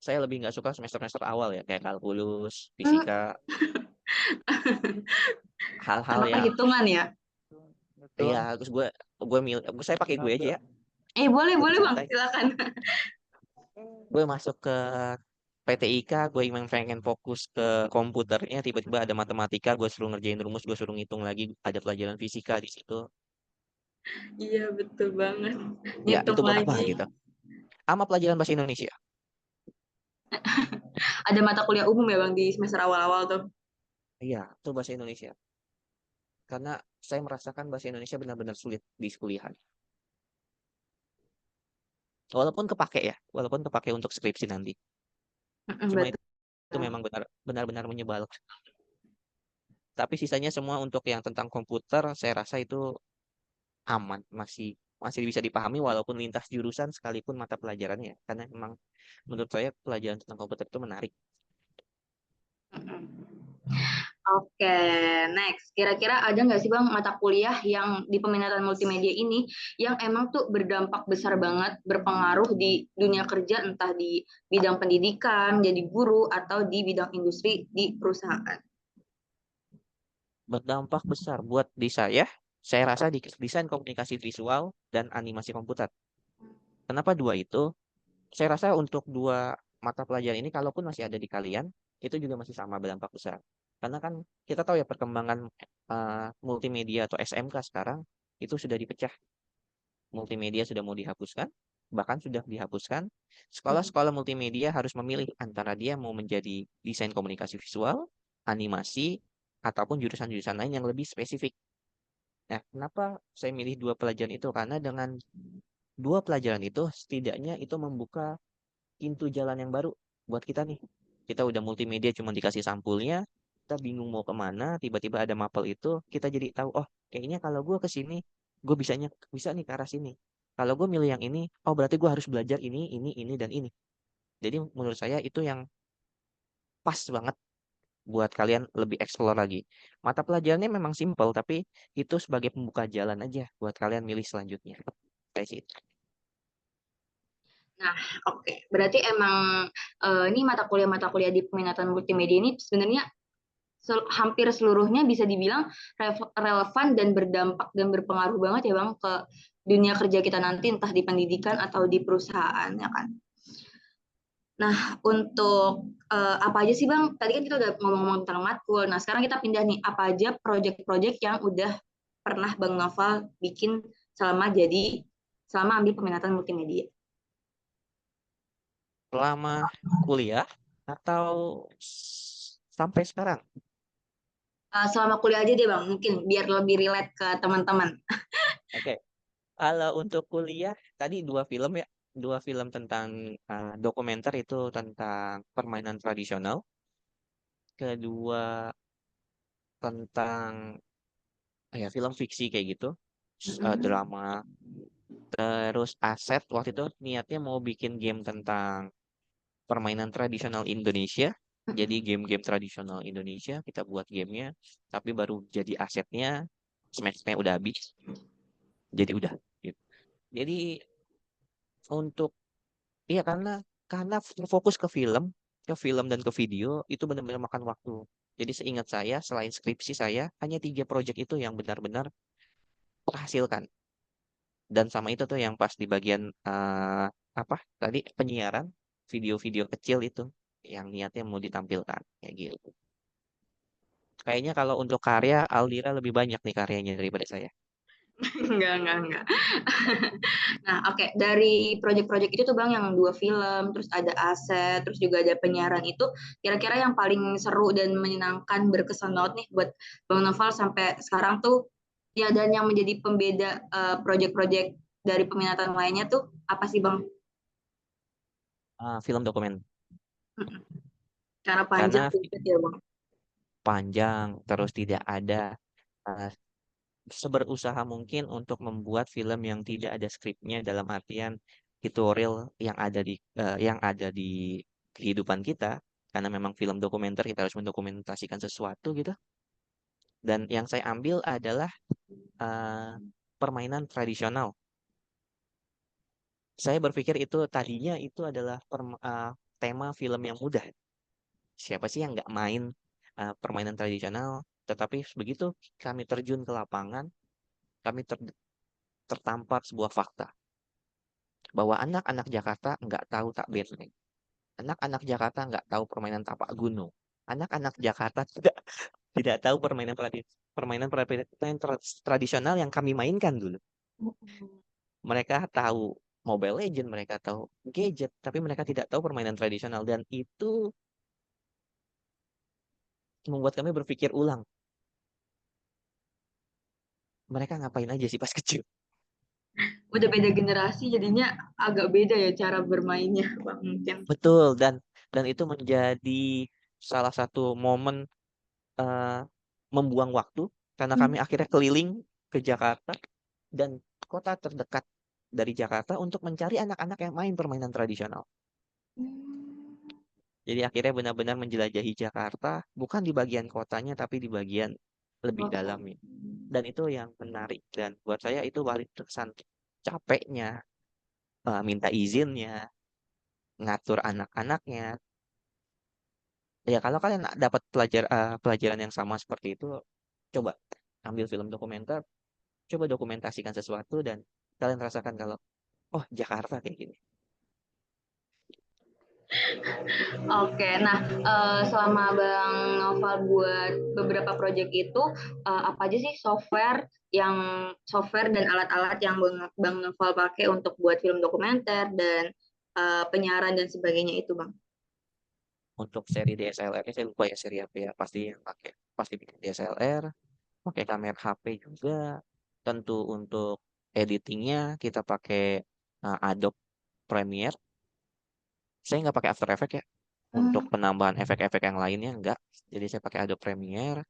Saya lebih nggak suka semester-semester awal ya, kayak kalkulus, Hmm, fisika, hal-hal karena yang perhitungan ya. iya, Betul. terus saya pakai gue aja ya, Boleh, lebih boleh Bang, santai. silakan. Gue masuk ke PTIK, gue emang pengen fokus ke komputernya, tiba-tiba ada matematika, gue suruh ngerjain rumus, gue suruh ngitung lagi, ada pelajaran fisika di situ. Iya, betul banget. Ya, Ngitung itu buat apa lagi. gitu. Sama pelajaran bahasa Indonesia. Ada mata kuliah umum ya Bang di semester awal-awal tuh. Iya, itu bahasa Indonesia. Karena saya merasakan bahasa Indonesia benar-benar sulit di kuliah. Walaupun kepake untuk skripsi nanti. Cuma Betul. itu memang benar-benar menyebalkan. Tapi sisanya semua untuk yang tentang komputer, saya rasa itu aman, masih masih bisa dipahami walaupun lintas jurusan sekalipun mata pelajarannya. Karena memang menurut saya pelajaran tentang komputer itu menarik. Oke, next. Kira-kira ada nggak sih Bang mata kuliah yang di peminatan multimedia ini yang emang tuh berdampak besar banget, berpengaruh di dunia kerja, entah di bidang pendidikan, jadi guru, atau di bidang industri di perusahaan? Berdampak besar buat di saya rasa di desain komunikasi visual dan animasi komputer. Kenapa dua itu? Saya rasa untuk dua mata pelajaran ini kalaupun masih ada di kalian, itu juga masih sama berdampak besar. Karena kan kita tahu ya perkembangan multimedia atau SMK sekarang itu sudah dipecah. Multimedia sudah mau dihapuskan, bahkan sudah dihapuskan. Sekolah-sekolah multimedia harus memilih antara dia mau menjadi desain komunikasi visual, animasi, ataupun jurusan-jurusan lain yang lebih spesifik. Nah, kenapa saya milih dua pelajaran itu? Karena dengan dua pelajaran itu setidaknya itu membuka pintu jalan yang baru buat kita nih. Kita udah multimedia cuma dikasih sampulnya, kita bingung mau kemana, tiba-tiba ada mapel itu, kita jadi tahu, oh kayaknya kalau gue ke sini, gue bisa nih ke arah sini. Kalau gue milih yang ini, oh berarti gue harus belajar ini, dan ini. Jadi menurut saya itu yang pas banget buat kalian lebih explore lagi. Mata pelajarannya memang simple, tapi itu sebagai pembuka jalan aja buat kalian milih selanjutnya. Kayak sih. Nah, oke. Berarti emang ini mata kuliah di peminatan multimedia ini sebenarnya hampir seluruhnya bisa dibilang relevan dan berdampak dan berpengaruh banget ya Bang ke dunia kerja kita nanti entah di pendidikan atau di perusahaan ya kan. Nah, untuk apa aja sih Bang? Tadi kan kita udah ngomong-ngomong tentang matkul. Nah, sekarang kita pindah nih, apa aja project-project yang udah pernah Bang Noval bikin selama ambil peminatan multimedia? Selama kuliah atau sampai sekarang? Selama kuliah aja deh Bang, mungkin biar lebih relate ke teman-teman. Oke. Kalau untuk kuliah, tadi dua film ya. Dua film tentang dokumenter itu tentang permainan tradisional. Kedua tentang ya film fiksi kayak gitu. Drama. Terus Aset waktu itu niatnya mau bikin game tentang permainan tradisional Indonesia. Jadi game-game tradisional Indonesia kita buat gamenya, tapi baru jadi asetnya, smash-nya udah habis. Jadi udah. Gitu. Jadi untuk iya karena fokus ke film dan ke video itu benar-benar makan waktu. Jadi seingat saya selain skripsi saya hanya 3 proyek itu yang benar-benar terhasilkan. Dan sama itu tuh yang pas di bagian apa tadi penyiaran video-video kecil itu yang niatnya mau ditampilkan kayak gitu. Kayaknya kalau untuk karya Aldira lebih banyak nih karyanya daripada saya. Enggak. Nah, oke. Dari proyek-proyek itu tuh Bang yang 2 film, terus ada aset, terus juga ada penyiaran itu, kira-kira yang paling seru dan menyenangkan berkesan banget nih buat Bang Noval sampai sekarang tuh, ya dan yang menjadi pembeda proyek-proyek dari peminatan lainnya tuh apa sih Bang? Film dokumen Karena panjang karena gitu ya Bang. panjang terus tidak ada uh, seberusaha mungkin untuk membuat film yang tidak ada skripnya dalam artian tutorial yang ada di kehidupan kita karena memang film dokumenter kita harus mendokumentasikan sesuatu gitu dan yang saya ambil adalah permainan tradisional. Saya berpikir itu tadinya itu adalah tema film yang mudah. Siapa sih yang nggak main permainan tradisional? Tetapi begitu kami terjun ke lapangan, kami tertampar sebuah fakta bahwa anak-anak Jakarta nggak tahu tak benteng. Anak-anak Jakarta nggak tahu permainan tapak gunung. Anak-anak Jakarta tidak tahu permainan tradisional yang kami mainkan dulu. Mereka tahu Mobile Legend, mereka tahu gadget, tapi mereka tidak tahu permainan tradisional dan itu membuat kami berpikir ulang. Mereka ngapain aja sih pas kecil? Udah beda generasi jadinya agak beda ya cara bermainnya Bang mungkin. Betul dan itu menjadi salah satu momen eh, membuang waktu karena kami akhirnya keliling ke Jakarta dan kota terdekat dari Jakarta untuk mencari anak-anak yang main permainan tradisional. Jadi akhirnya benar-benar menjelajahi Jakarta, bukan di bagian kotanya, tapi di bagian lebih Oke. dalamnya. Dan itu yang menarik. Dan buat saya itu paling terkesan capeknya, minta izinnya, ngatur anak-anaknya. Ya kalau kalian dapat pelajaran yang sama seperti itu, coba ambil film dokumenter, coba dokumentasikan sesuatu dan kalian rasakan kalau, oh Jakarta kayak gini. Oke, nah selama Bang Noval buat beberapa project itu, apa aja sih software dan alat-alat yang Bang Noval pakai untuk buat film dokumenter dan penyiaran dan sebagainya itu, Bang? Untuk seri DSLR, saya lupa ya seri apa ya, pasti bikin DSLR, pakai kamera HP juga. Tentu untuk editingnya kita pakai Adobe Premiere. Saya nggak pakai After Effects ya. Untuk Hmm. penambahan efek-efek yang lainnya enggak. Jadi saya pakai Adobe Premiere.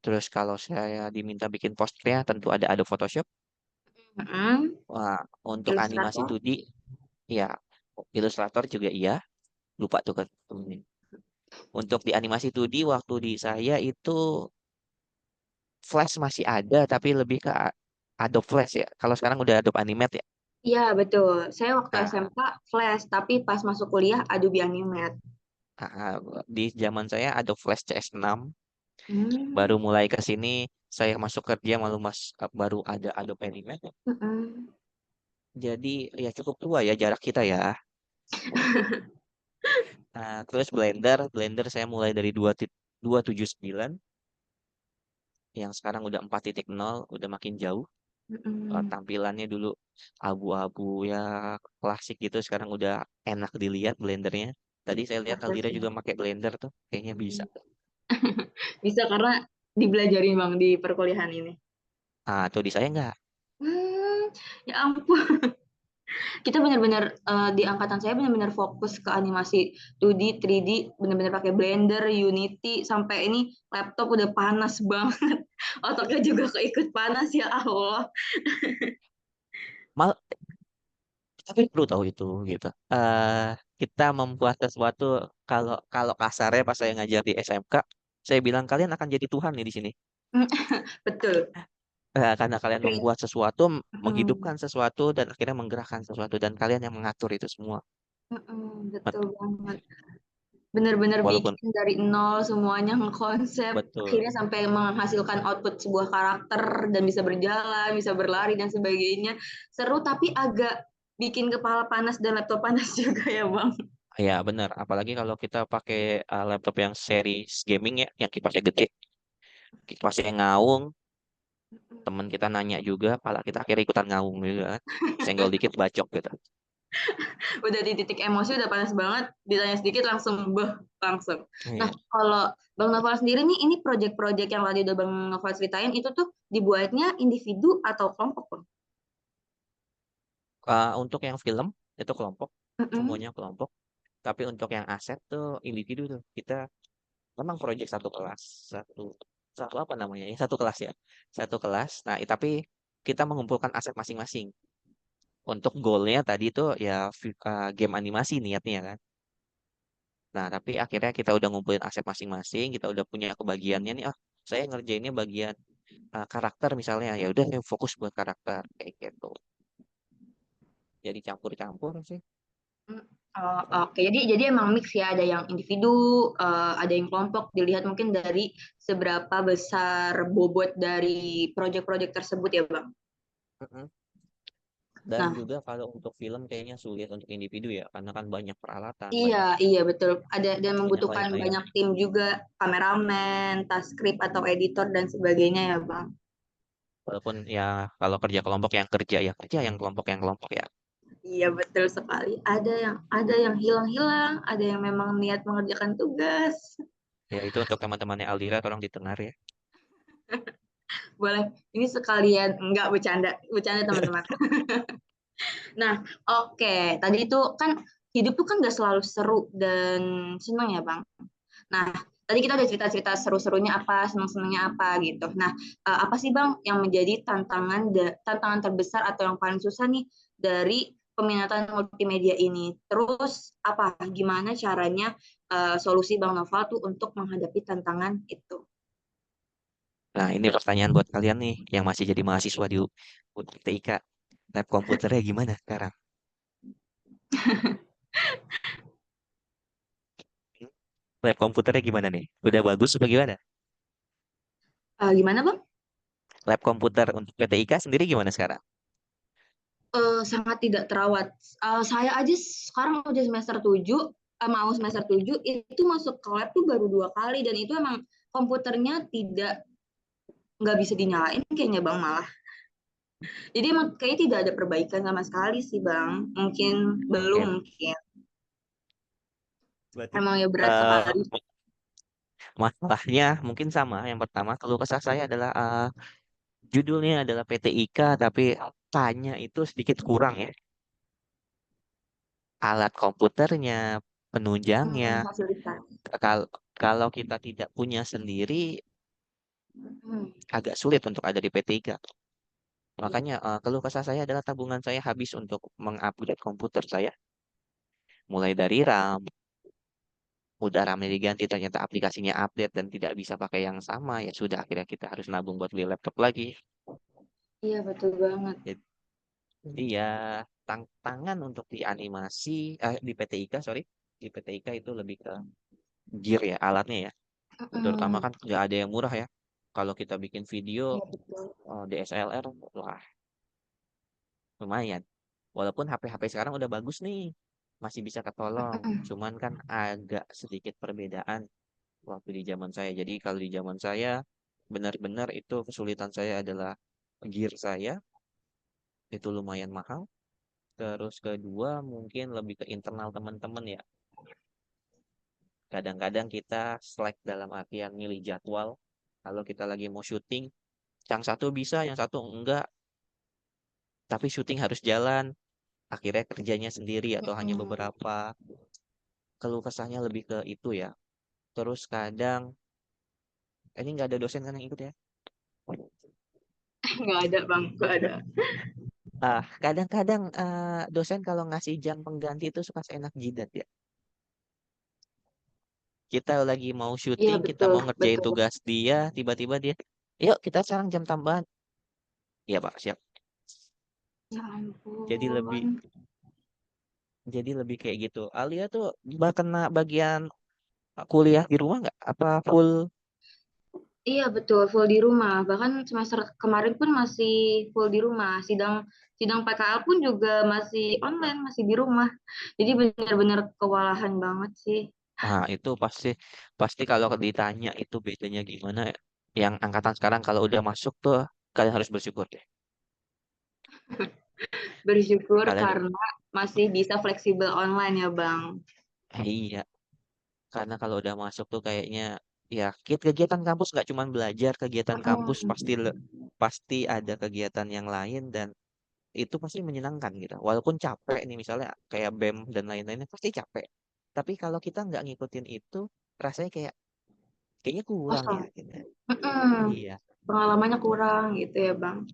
Terus kalau saya diminta bikin posternya tentu ada Adobe Photoshop. Mm-mm. Wah, untuk animasi Ilustrator. 2D ya Illustrator juga iya. Lupa tuh kan. Untuk di animasi 2D waktu di saya itu Flash masih ada tapi lebih ke Adobe Flash ya. Kalau sekarang udah Adobe Animate ya. Iya, betul. Saya waktu Nah, SMK Flash, tapi pas masuk kuliah Adobe Animate. di zaman saya Adobe Flash CS6 baru Hmm. mulai ke sini saya masuk kerja baru ada Adobe Animate. Mm-mm. Jadi ya cukup tua ya jarak kita ya. Nah, terus Blender saya mulai dari 2.279 yang sekarang udah 4.0 udah makin jauh. Mm-mm. Tampilannya dulu abu-abu ya klasik gitu sekarang udah enak dilihat Blendernya. Tadi saya lihat Betul Aldira sih. juga pakai Blender tuh, kayaknya bisa. Mm. Bisa karena dibelajarin Bang di perkuliahan ini. Ah, tuh di saya enggak. Ya ampun. Kita benar-benar di angkatan saya benar-benar fokus ke animasi 2D, 3D, benar-benar pakai Blender, Unity, sampai ini laptop udah panas banget. Otaknya juga keikut panas ya Allah. Mal, tapi perlu tahu itu gitu. Kita membuat sesuatu kalau kalau kasarnya pas saya ngajar di SMK, saya bilang kalian akan jadi Tuhan nih di sini. Betul. Karena kalian Kri- membuat sesuatu, Mm, menghidupkan sesuatu dan akhirnya menggerakkan sesuatu dan kalian yang mengatur itu semua. betul banget. Benar-benar Walaupun bikin dari nol semuanya ngekonsep, betul. akhirnya sampai menghasilkan output sebuah karakter dan bisa berjalan, bisa berlari dan sebagainya. Seru tapi agak bikin kepala panas dan laptop panas juga ya Bang. Ya benar, apalagi kalau kita pakai laptop yang series gaming ya, yang kipasnya gede, kipasnya ngaung, teman kita nanya juga, pala kita akhirnya ikutan ngaung juga kan, senggol dikit bacok gitu. Udah di titik emosi udah panas banget, ditanya sedikit langsung beh, langsung. Nah, Iya. kalau Bang Novel sendiri nih, ini proyek-proyek yang tadi udah Bang Novel ceritain, itu tuh dibuatnya individu atau kelompok, Bang? Untuk yang film itu kelompok, Mm-mm. semuanya kelompok. Tapi untuk yang aset tuh individu tuh kita memang proyek satu kelas, satu satu apa namanya ya, satu kelas ya, satu kelas. Nah, tapi kita mengumpulkan aset masing-masing. Untuk goalnya tadi tuh ya game animasi niatnya kan. Nah, tapi akhirnya kita udah ngumpulin aset masing-masing, kita udah punya kebagiannya nih. Ah, saya ngerjainnya bagian karakter misalnya. Ya udah saya fokus buat karakter kayak gitu. Jadi campur-campur sih. Mm. Oh, oke, jadi emang mix ya, ada yang individu, ada yang kelompok, dilihat mungkin dari seberapa besar bobot dari proyek-proyek tersebut ya, Bang. Mm-mm. Dan Nah, juga kalau untuk film kayaknya sulit untuk individu ya, karena kan banyak peralatan, iya, banyak iya betul. Ada dan banyak membutuhkan lain-lain. banyak tim juga, kameramen, tas skrip atau editor dan sebagainya ya, Bang. Walaupun ya kalau kerja kelompok yang kerja yang kelompok ya. Iya betul sekali. Ada yang hilang-hilang, ada yang memang niat mengerjakan tugas. Ya itu untuk teman-temannya Aldira tolong ditengar ya. Boleh. Ini sekalian enggak bercanda, bercanda teman-teman. Nah, oke. Tadi itu kan hidup tuh kan gak selalu seru dan senang ya, Bang. Nah, tadi kita udah cerita-cerita seru-serunya apa, senang-senangnya apa gitu. Nah, apa sih Bang yang menjadi tantangan terbesar atau yang paling susah nih dari peminatan multimedia ini. Terus gimana caranya solusi Bang Noval tuh untuk menghadapi tantangan itu? Nah, ini pertanyaan buat kalian nih yang masih jadi mahasiswa di TIK. Lab komputernya gimana sekarang? Lab komputernya gimana nih? Udah bagus apa gimana? Gimana Bang? Lab komputer untuk PTIK sendiri gimana sekarang? Sangat tidak terawat. Saya aja sekarang udah semester 7, mau semester 7 itu masuk ke lab tuh baru 2 kali, dan itu emang komputernya nggak bisa dinyalain kayaknya Bang, malah. Jadi emang kayaknya tidak ada perbaikan sama sekali sih Bang. Mungkin belum, Ya, mungkin. berarti Emang ya berat eh, sekali. masalahnya mungkin sama. Yang pertama, keluh kesah saya adalah judulnya adalah PTIK, tapi tanya itu sedikit kurang ya. Alat komputernya, penunjangnya. Fasilitas. Kalau kalau kita tidak punya sendiri, Hmm. agak sulit untuk ada di PTIK. Makanya keluh kesah saya adalah tabungan saya habis untuk mengupgrade komputer saya. Mulai dari RAM, udah RAM-nya diganti, ternyata aplikasinya update dan tidak bisa pakai yang sama. Ya sudah, akhirnya kita harus nabung buat beli laptop lagi. Iya betul banget. Jadi, iya, tantangan untuk di animasi, di PTIK, sorry. Di PTIK itu lebih ke gear ya, alatnya ya. Terutama Hmm. kan nggak ada yang murah ya. Kalau kita bikin video Iya betul. DSLR, wah lumayan. Walaupun HP-HP sekarang udah bagus nih, masih bisa ketolong. Cuman kan agak sedikit perbedaan waktu di zaman saya. Jadi kalau di zaman saya, benar-benar itu kesulitan saya adalah gear saya, itu lumayan mahal. Terus kedua, mungkin lebih ke internal teman-teman ya. Kadang-kadang kita slack dalam artian milih jadwal. Kalau kita lagi mau syuting, yang satu bisa, yang satu enggak. Tapi syuting harus jalan. Akhirnya kerjanya sendiri atau hanya Mm-mm. beberapa. Keluh kesahnya lebih ke itu ya. Terus kadang, ini nggak ada dosen kan yang ikut ya? Nggak ada Bang, nggak ada. Kadang-kadang dosen kalau ngasih jam pengganti itu suka seenak jidat ya. Kita lagi mau Iya syuting, kita betul, mau ngerjain betul. tugas dia, tiba-tiba dia, yuk kita sekarang jam tambahan. Iya Pak, siap. Ya Jadi lebih, ampun. jadi lebih kayak gitu. Alia tuh kena bagian kuliah di rumah nggak? Apa full? Iya betul, full di rumah. Bahkan semester kemarin pun masih full di rumah. Sidang sidang PKL pun juga masih online, masih di rumah. Jadi benar-benar kewalahan banget sih. Itu pasti, pasti kalau ditanya itu bedanya gimana. Yang angkatan sekarang kalau udah masuk tuh, kalian harus bersyukur deh. Bersyukur Kalian, karena masih bisa fleksibel online ya Bang. iya. Karena kalau udah masuk tuh kayaknya ya kegiatan kampus nggak cuma belajar, kegiatan kampus pasti Mm-mm. pasti ada kegiatan yang lain dan itu pasti menyenangkan gitu. Walaupun capek nih misalnya kayak BEM dan lain-lainnya pasti capek. Tapi kalau kita nggak ngikutin itu rasanya kayaknya kurang ya Kosong. gitu. Mm-mm. Iya. Pengalamannya kurang gitu ya Bang.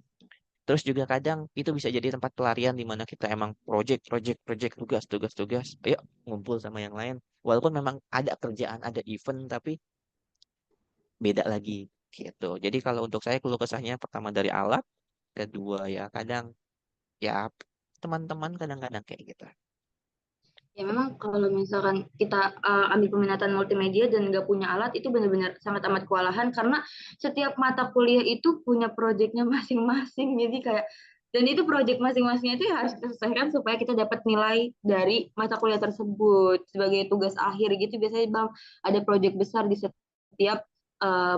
Terus juga kadang itu bisa jadi tempat pelarian di mana kita emang project, tugas, ayo ngumpul sama yang lain. Walaupun memang ada kerjaan, ada event, tapi beda lagi gitu. Jadi kalau untuk saya keluh kesahnya pertama dari alat, kedua ya kadang ya teman-teman kadang-kadang kayak gitu. Ya memang kalau misalkan kita ambil peminatan multimedia dan nggak punya alat itu benar-benar sangat amat kewalahan, karena setiap mata kuliah itu punya proyeknya masing-masing. Jadi kayak, dan itu proyek masing-masingnya itu ya harus kita selesaikan supaya kita dapat nilai dari mata kuliah tersebut sebagai tugas akhir gitu. Biasanya Bang ada proyek besar di setiap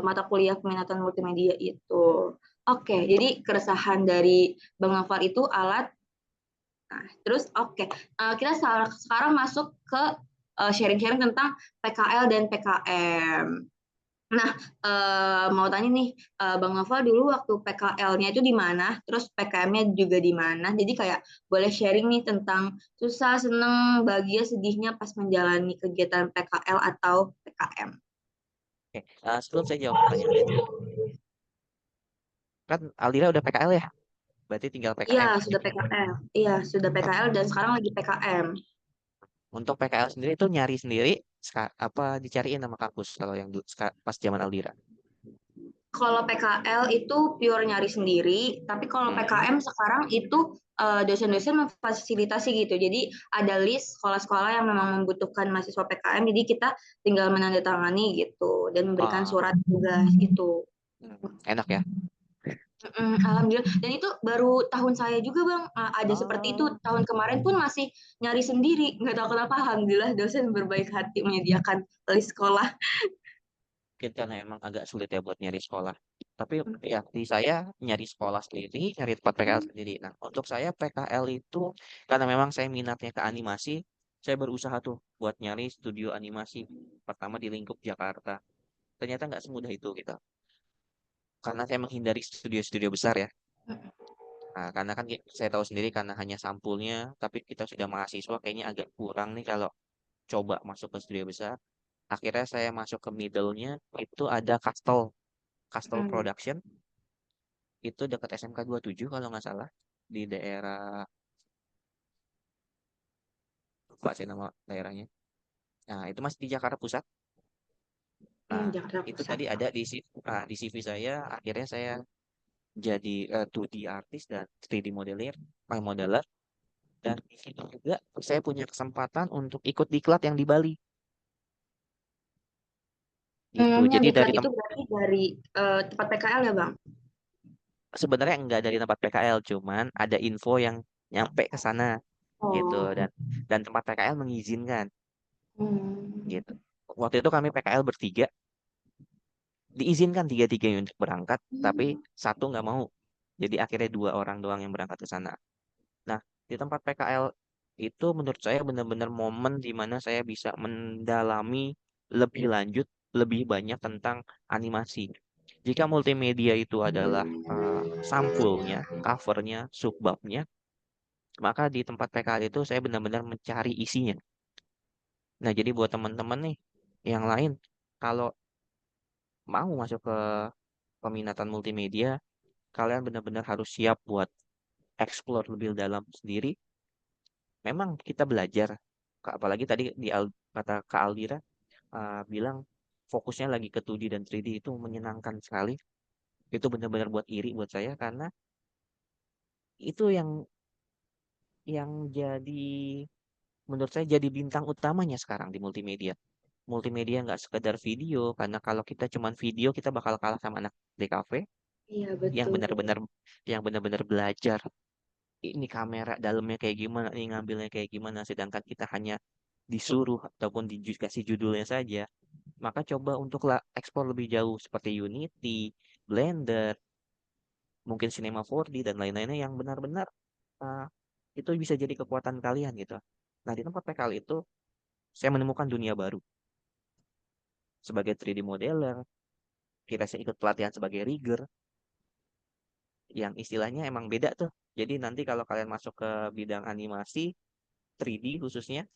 mata kuliah peminatan multimedia itu. Oke, jadi keresahan dari Bang Nafar itu alat. Nah, terus oke. Kita sekarang masuk ke sharing-sharing tentang PKL dan PKM. Nah, mau tanya nih, Bang Novel dulu waktu PKL-nya itu di mana, terus PKM-nya juga di mana. Jadi kayak boleh sharing nih tentang susah, seneng, bahagia, sedihnya pas menjalani kegiatan PKL atau PKM. Oke, sebelum saya jawab pertanyaan itu, kan Aldira udah PKL ya. Berarti tinggal Iya, PKM. sudah PKL. Iya, sudah PKL dan sekarang lagi PKM. Untuk PKL sendiri itu nyari sendiri, apa dicariin sama kampus kalau yang pas zaman Aldira? Kalau PKL itu pure nyari sendiri, tapi kalau Mm-mm. PKM sekarang itu dosen-dosen memfasilitasi gitu. Jadi ada list sekolah-sekolah yang memang membutuhkan mahasiswa PKM, jadi kita tinggal menandatangani gitu dan memberikan Ah, surat tugas gitu. enak ya. Alhamdulillah. Dan itu baru tahun saya juga Bang. Ada seperti itu. Oh, Tahun kemarin pun masih nyari sendiri. Nggak tahu kenapa. Alhamdulillah dosen berbaik hati menyediakan list sekolah. mungkin karena emang agak sulit ya buat nyari sekolah. Tapi ya di saya nyari sekolah sendiri, nyari tempat PKL sendiri. Nah, untuk saya PKL itu karena memang saya minatnya ke animasi, saya berusaha tuh buat nyari studio animasi pertama di lingkup Jakarta. Ternyata nggak semudah itu gitu. Karena saya menghindari studio-studio besar ya. Nah, karena kan saya tahu sendiri karena hanya sampulnya, tapi kita sudah mahasiswa kayaknya agak kurang nih kalau coba masuk ke studio besar. Akhirnya saya masuk ke middle-nya itu ada Castle Mm. Production itu dekat SMK 27 kalau nggak salah di daerah lupa sih nama daerahnya. Nah, itu masih di Jakarta Pusat. Nah, Jakarta itu Pusat. tadi ada di CV saya. Akhirnya saya jadi 2D artist dan 3D modeler. Dan di situ juga saya punya kesempatan untuk ikut diklat yang di Bali. Gitu. Yang Jadi diklat dari itu berarti dari tempat PKL ya Bang? sebenarnya enggak dari tempat PKL, cuman ada info yang nyampe ke sana gitu Oh. dan tempat PKL mengizinkan Hmm. gitu. Waktu itu kami PKL bertiga, diizinkan tiga-tiganya untuk berangkat, tapi satu nggak mau. Jadi akhirnya dua orang doang yang berangkat ke sana. Nah, di tempat PKL itu menurut saya benar-benar momen di mana saya bisa mendalami lebih lanjut, lebih banyak tentang animasi. Jika multimedia itu adalah sampulnya, covernya, subbabnya, maka di tempat PKL itu saya benar-benar mencari isinya. Nah, jadi buat teman-teman nih yang lain, kalau mau masuk ke peminatan multimedia, kalian benar-benar harus siap buat explore lebih dalam sendiri. Memang kita belajar, apalagi tadi kata Kak Aldira bilang fokusnya lagi ke 2D dan 3D itu menyenangkan sekali. Itu benar-benar buat iri buat saya karena itu yang jadi menurut saya jadi bintang utamanya sekarang di multimedia. Multimedia nggak sekedar video, karena kalau kita cuman video kita bakal kalah sama anak DKV Iya yang betul. benar-benar belajar ini kamera dalamnya kayak gimana, ini ngambilnya kayak gimana, sedangkan kita hanya disuruh ataupun dikasih judulnya saja. Maka coba untuk ekspor lebih jauh seperti Unity, Blender, mungkin Cinema 4D dan lain-lainnya yang benar-benar uh, itu bisa jadi kekuatan kalian gitu. Nah, di tempat PKL itu saya menemukan dunia baru sebagai 3D modeler. Kita saya ikut pelatihan sebagai rigger yang istilahnya emang beda tuh. Jadi nanti kalau kalian masuk ke bidang animasi 3D khususnya,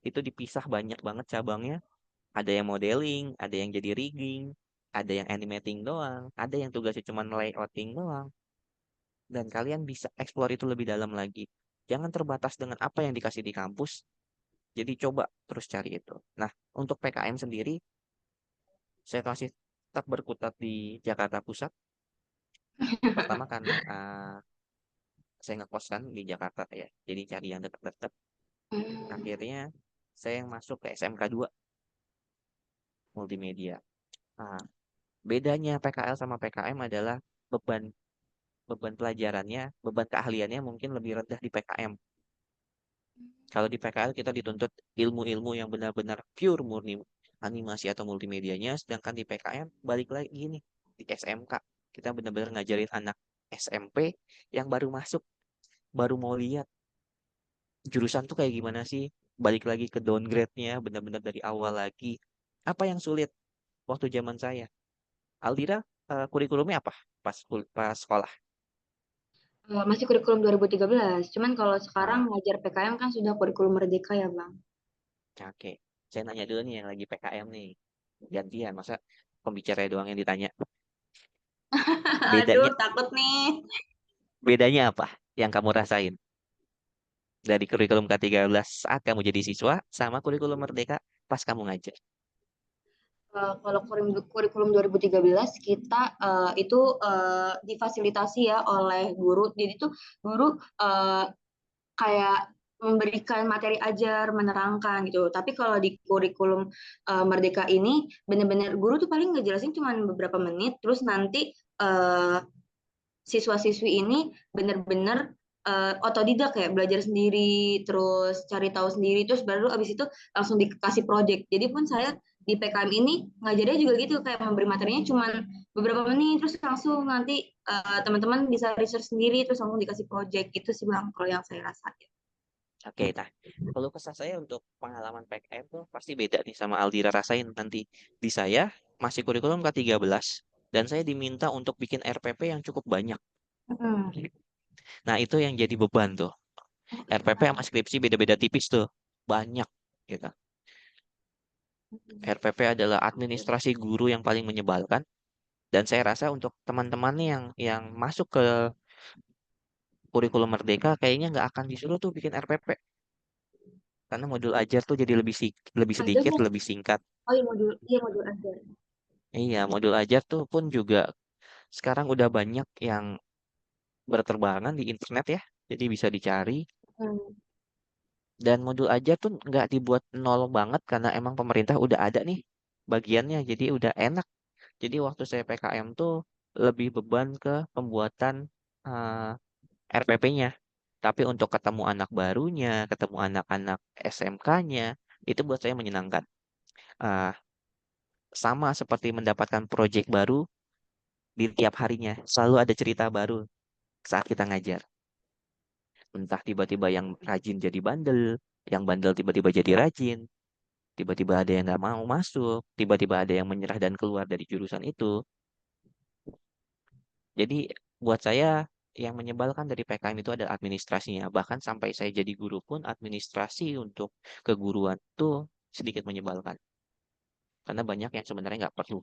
itu dipisah banyak banget cabangnya. Ada yang modeling, ada yang jadi rigging, ada yang animating doang, ada yang tugasnya cuma layouting doang. Dan kalian bisa explore itu lebih dalam lagi. Jangan terbatas dengan apa yang dikasih di kampus. Jadi coba terus cari itu. Nah, untuk PKM sendiri, saya masih tetap berkutat di Jakarta Pusat. Pertama karena saya ngekos kan di Jakarta ya. Jadi cari yang dekat-dekat. Hmm. Akhirnya saya yang masuk ke SMK 2 multimedia. Nah, bedanya PKL sama PKM adalah beban beban pelajarannya, beban keahliannya mungkin lebih rendah di PKM. Kalau di PKL kita dituntut ilmu-ilmu yang benar-benar pure murni animasi atau multimedianya, sedangkan di PKM balik lagi nih di SMK kita benar-benar ngajarin anak SMP yang baru masuk, baru mau lihat jurusan tuh kayak gimana sih, balik lagi ke downgrade-nya benar-benar dari awal lagi. Apa yang sulit waktu zaman saya? Aldira, kurikulumnya apa pas sekolah? Masih kurikulum 2013. Cuman kalau sekarang Ah, ngajar PKM kan sudah kurikulum merdeka ya Bang. oke. Saya nanya dulu nih yang lagi PKM nih. Gantian, masa pembicara doang yang ditanya. Aduh, Bedanya takut nih. Bedanya apa yang kamu rasain dari kurikulum K13 saat kamu jadi siswa sama kurikulum Merdeka pas kamu ngajar? Kalau kurikulum 2013 kita itu difasilitasi ya oleh guru. Jadi tuh guru kayak memberikan materi ajar, menerangkan gitu. Tapi kalau di kurikulum Merdeka ini benar-benar guru tuh paling ngejelasin cuma beberapa menit, terus nanti siswa-siswi ini benar-benar otodidak ya, belajar sendiri, terus cari tahu sendiri, terus baru abis itu langsung dikasih project. Jadi pun saya di PKM ini ngajarnya juga gitu, kayak memberi materinya cuma beberapa menit, terus langsung nanti teman-teman bisa research sendiri, terus langsung dikasih project gitu sih bang, kalau yang saya rasain. Oke, nah kalau kesah saya untuk pengalaman PKM tuh pasti beda nih sama Aldira rasain nanti. Di saya masih kurikulum K13 dan saya diminta untuk bikin RPP yang cukup banyak. Hmm. Nah, itu yang jadi beban tuh. RPP sama skripsi beda-beda tipis tuh. Banyak gitu. RPP adalah administrasi guru yang paling menyebalkan dan saya rasa untuk teman-teman nih yang masuk ke kurikulum Merdeka kayaknya nggak akan disuruh tuh bikin RPP karena modul ajar tuh jadi lebih Ada sedikit, nggak? lebih singkat. Oh iya modul ajar. Iya, modul ajar tuh pun juga sekarang udah banyak yang berterbangan di internet ya. Jadi bisa dicari. Hmm. Dan modul ajar tuh nggak dibuat nol banget karena emang pemerintah udah ada nih bagiannya. Jadi udah enak. Jadi waktu saya PKM tuh lebih beban ke pembuatan RPP-nya. Tapi untuk ketemu anak barunya, ketemu anak-anak SMK-nya, itu buat saya menyenangkan. Ah, sama seperti mendapatkan proyek baru di tiap harinya. Selalu ada cerita baru saat kita ngajar. Entah tiba-tiba yang rajin jadi bandel, yang bandel tiba-tiba jadi rajin, tiba-tiba ada yang nggak mau masuk, tiba-tiba ada yang menyerah dan keluar dari jurusan itu. Jadi buat saya yang menyebalkan dari PKM itu adalah administrasinya. Bahkan sampai saya jadi guru pun administrasi untuk keguruan itu sedikit menyebalkan. Karena banyak yang sebenarnya nggak perlu.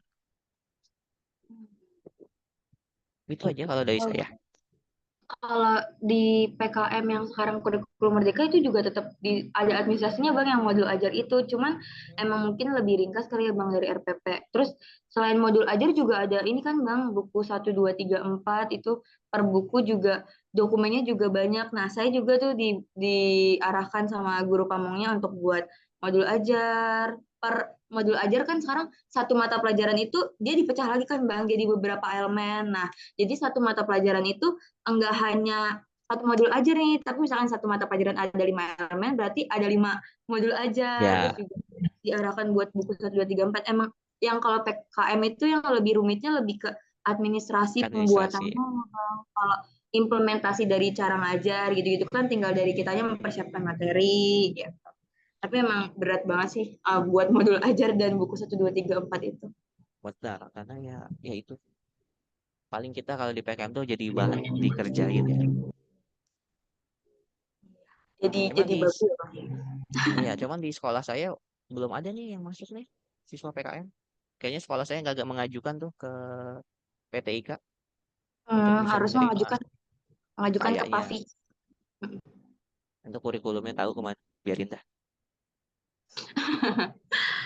Itu aja kalau dari saya. Kalau di PKM yang sekarang kurikulum Merdeka itu juga tetap ada administrasinya bang yang modul ajar itu, cuman emang mungkin lebih ringkas kali ya bang dari RPP. Terus selain modul ajar juga ada ini kan bang, buku 1, 2, 3, 4 itu per buku juga dokumennya juga banyak. Nah saya juga tuh diarahkan sama guru pamongnya untuk buat modul ajar. Per modul ajar kan sekarang satu mata pelajaran itu dia dipecah lagi kan bang, jadi beberapa elemen. Nah jadi satu mata pelajaran itu enggak hanya satu modul aja nih, tapi misalkan satu mata pelajaran ada 5 elemen, berarti ada 5 modul aja, terus Ya, juga diarahkan buat buku 1, 2, 3, 4. Emang yang kalau PKM itu yang lebih rumitnya lebih ke administrasi administrasi. pembuatannya. Kalau implementasi dari cara ngajar gitu-gitu kan tinggal dari kitanya mempersiapkan materi gitu. Tapi emang berat banget sih buat modul ajar dan buku 1, 2, 3, 4 itu. Benar, karena ya itu. Paling kita kalau di PKM tuh jadi bahan dikerjain ya. Cuman Jadi di bagus ya, Bang. Iya, cuman di sekolah saya belum ada nih yang masuk nih siswa PKM. Kayaknya sekolah saya nggak mengajukan tuh ke PTIK untuk bisa Harus menerima mengajukan ke kayaknya PAVI. untuk kurikulumnya tahu kemana. Biarin dah.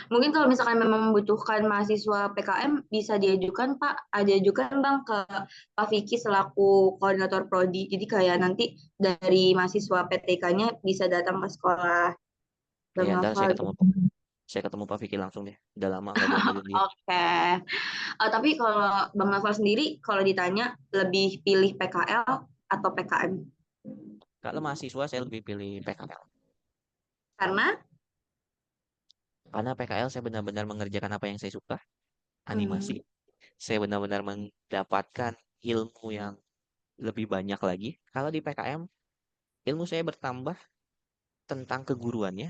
Mungkin kalau misalkan memang membutuhkan mahasiswa PKM bisa diajukan Pak, diajukan Bang ke Pak Vicky selaku koordinator prodi. Jadi kayak nanti dari mahasiswa PTK-nya bisa datang ke sekolah Bang Ya, ntar Nova gitu. saya ketemu Pak Vicky langsung deh. Udah lama nggak diambilin dia. Oke. Tapi kalau Bang Nova sendiri kalau ditanya lebih pilih PKL atau PKM? Kalau mahasiswa saya lebih pilih PKL. Karena Karena PKL saya benar-benar mengerjakan apa yang saya suka, hmm, animasi. Saya benar-benar mendapatkan ilmu yang lebih banyak lagi. Kalau di PKM, ilmu saya bertambah tentang keguruannya,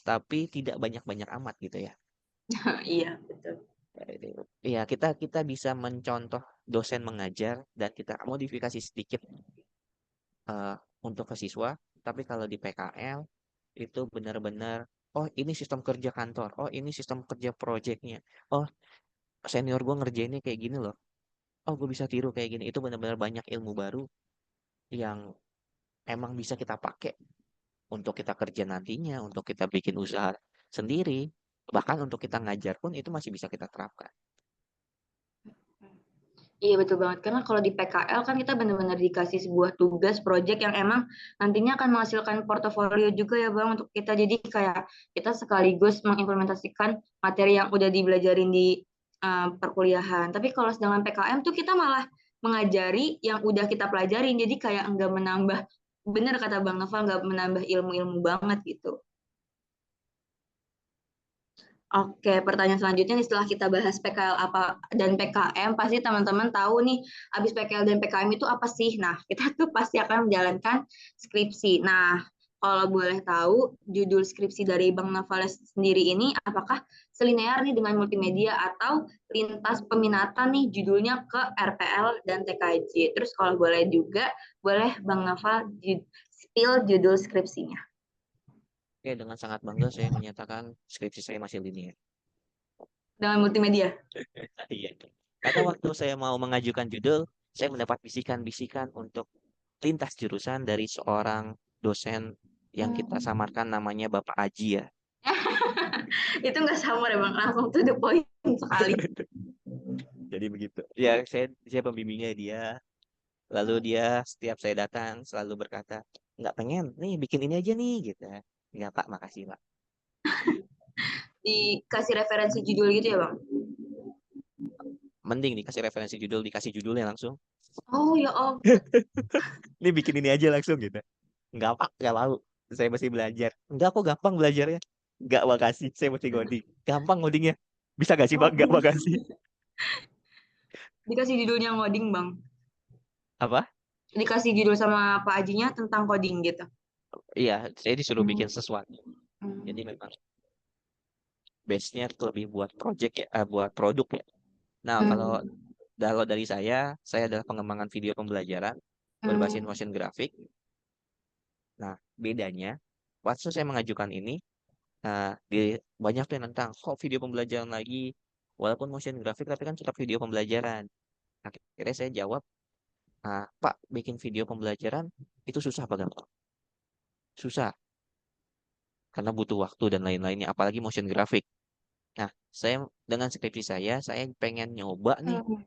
tapi tidak banyak-banyak amat gitu ya. iya betul. Iya, kita bisa mencontoh dosen mengajar dan kita modifikasi sedikit eh, untuk ke siswa. Tapi kalau di PKL itu benar-benar, oh ini sistem kerja kantor, oh ini sistem kerja proyeknya, oh senior gue ngerjainnya kayak gini loh, oh gue bisa tiru kayak gini. Itu benar-benar banyak ilmu baru yang emang bisa kita pakai untuk kita kerja nantinya, untuk kita bikin usaha sendiri, bahkan untuk kita ngajar pun itu masih bisa kita terapkan. Iya betul banget, karena kalau di PKL kan kita benar-benar dikasih sebuah tugas, project yang emang nantinya akan menghasilkan portofolio juga ya Bang untuk kita. Jadi kayak kita sekaligus mengimplementasikan materi yang udah dibelajarin di perkuliahan. Tapi kalau sedangkan PKM tuh kita malah mengajari yang udah kita pelajarin, jadi kayak enggak menambah, bener kata Bang Noval, enggak menambah ilmu-ilmu banget gitu. Oke, pertanyaan selanjutnya nih, setelah kita bahas PKL apa dan PKM, pasti teman-teman tahu nih, habis PKL dan PKM itu apa sih? Nah, kita tuh pasti akan menjalankan skripsi. Nah, kalau boleh tahu, judul skripsi dari Bang Navales sendiri ini, apakah selinear nih dengan multimedia atau lintas peminatan nih judulnya ke RPL dan TKJ? Terus kalau boleh juga, boleh Bang Naval spill judul skripsinya. Oke, dengan sangat bangga saya menyatakan skripsi saya masih linear. Dengan multimedia. Iya. Karena waktu saya mau mengajukan judul, saya mendapat bisikan-bisikan untuk lintas jurusan dari seorang dosen yang kita samarkan namanya Bapak Aji ya. Itu nggak samar ya Bang, langsung to the point sekali. Jadi begitu. Ya, saya pembimbingnya dia. Lalu dia setiap saya datang selalu berkata, nggak pengen, nih bikin ini aja nih gitu. Nggak Pak, makasih Pak. Dikasih referensi judul gitu ya Bang? Mending dikasih referensi judul, dikasih judulnya langsung. Oh ya oh. Nih bikin ini aja langsung gitu. Nggak Pak, nggak mau. Saya masih belajar. Nggak kok gampang belajarnya. Nggak makasih, saya masih ngoding. Gampang ngodingnya. Bisa gak sih Pak? Nggak makasih. Dikasih judulnya ngoding Bang. Apa? Dikasih judul sama Pak Ajinya tentang coding gitu. Iya, saya disuruh bikin Hmm. sesuatu. Jadi Hmm. memang base-nya lebih buat project ya, buat produk ya. Nah, kalau dari saya adalah pengembangan video pembelajaran berbasis Hmm. motion graphic. Nah, bedanya waktu saya mengajukan ini, banyak tuh yang tentang kok video pembelajaran lagi, walaupun motion graphic tapi kan tetap video pembelajaran. Akhirnya saya jawab, Pak, bikin video pembelajaran itu susah apa gampang? Susah, karena butuh waktu dan lain-lainnya, apalagi motion graphic. Nah, saya dengan skripsi saya pengen nyoba nih Hmm.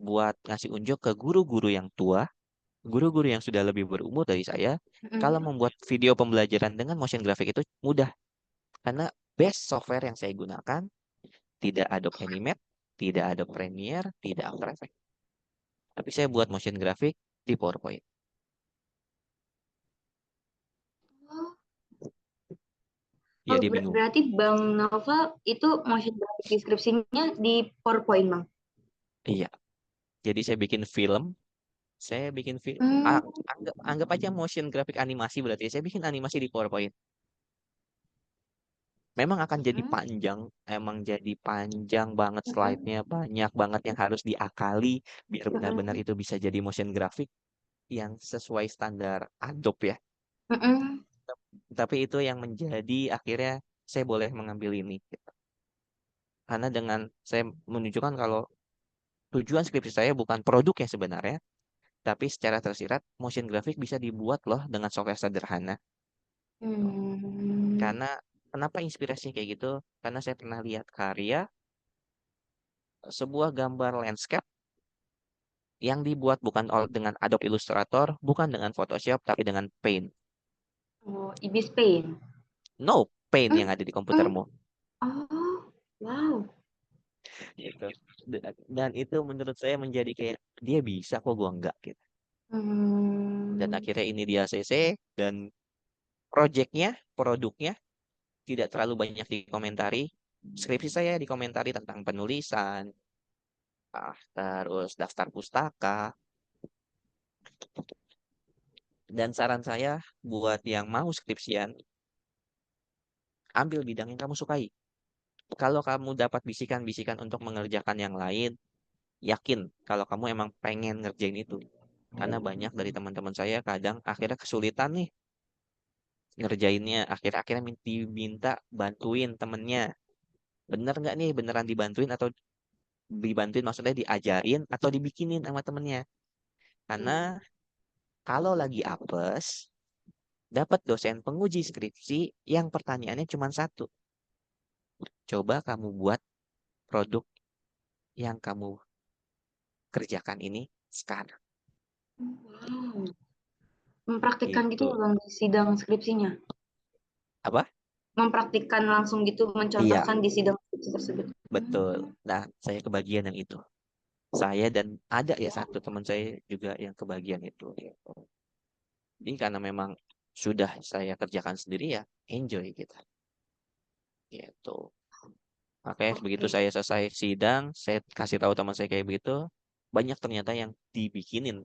buat ngasih unjuk ke guru-guru yang tua, guru-guru yang sudah lebih berumur dari saya, kalau Hmm. membuat video pembelajaran dengan motion graphic itu mudah. Karena best software yang saya gunakan tidak Adobe Animate, tidak Adobe Premiere, tidak After Effects. Tapi saya buat motion graphic di PowerPoint. Ya Oh, dia bingung. berarti Bang Nova itu motion graphic deskripsinya di PowerPoint Bang. Iya. Jadi saya bikin film. Saya bikin film. Hmm. Anggap aja motion graphic animasi berarti. Saya bikin animasi di PowerPoint. Memang akan jadi Hmm. panjang, emang jadi panjang banget Hmm. slide-nya, banyak banget yang harus diakali biar benar-benar Hmm. itu bisa jadi motion graphic yang sesuai standar Adobe ya. Hmm. Tapi itu yang menjadi akhirnya saya boleh mengambil ini, gitu. Karena dengan saya menunjukkan kalau tujuan skripsi saya bukan produk ya sebenarnya, tapi secara tersirat motion graphic bisa dibuat loh dengan software sederhana. Hmm. Karena kenapa inspirasinya kayak gitu? Karena saya pernah lihat karya sebuah gambar landscape yang dibuat bukan dengan Adobe Illustrator, bukan dengan Photoshop, tapi dengan Paint. Oh, Ibis Paint. No Paint Hmm. yang ada di Hmm. komputermu. Oh, wow. Gitu. Dan itu menurut saya menjadi kayak, dia bisa kok gua enggak gitu. Dan Hmm. akhirnya ini dia ACC, dan projectnya, produknya tidak terlalu banyak dikomentari. Skripsi saya dikomentari tentang penulisan, terus daftar pustaka. Dan saran saya buat yang mau skripsian, ambil bidang yang kamu sukai. Kalau kamu dapat bisikan-bisikan untuk mengerjakan yang lain, yakin kalau kamu emang pengen ngerjain itu. Karena banyak dari teman-teman saya kadang akhirnya kesulitan nih ngerjainnya. Akhir-akhirnya diminta bantuin temennya. Bener nggak nih beneran dibantuin atau dibantuin maksudnya diajarin atau dibikinin sama temennya. Karena Kalau lagi apes, dapat dosen penguji skripsi yang pertanyaannya cuma satu. Coba kamu buat produk yang kamu kerjakan ini sekarang. Wow. Mempraktikkan gitu Gitu. Bang di sidang skripsinya. Apa? Mempraktikkan langsung gitu, Iya, mencontohkan di sidang skripsi tersebut. betul. Nah, saya kebagian yang itu. Saya dan ada ya satu teman saya juga yang kebagian itu. Gitu. Jadi karena memang sudah saya kerjakan sendiri ya, enjoy kita. Gitu. Makanya begitu Oke. saya selesai sidang, saya kasih tahu teman saya kayak begitu, banyak ternyata yang dibikinin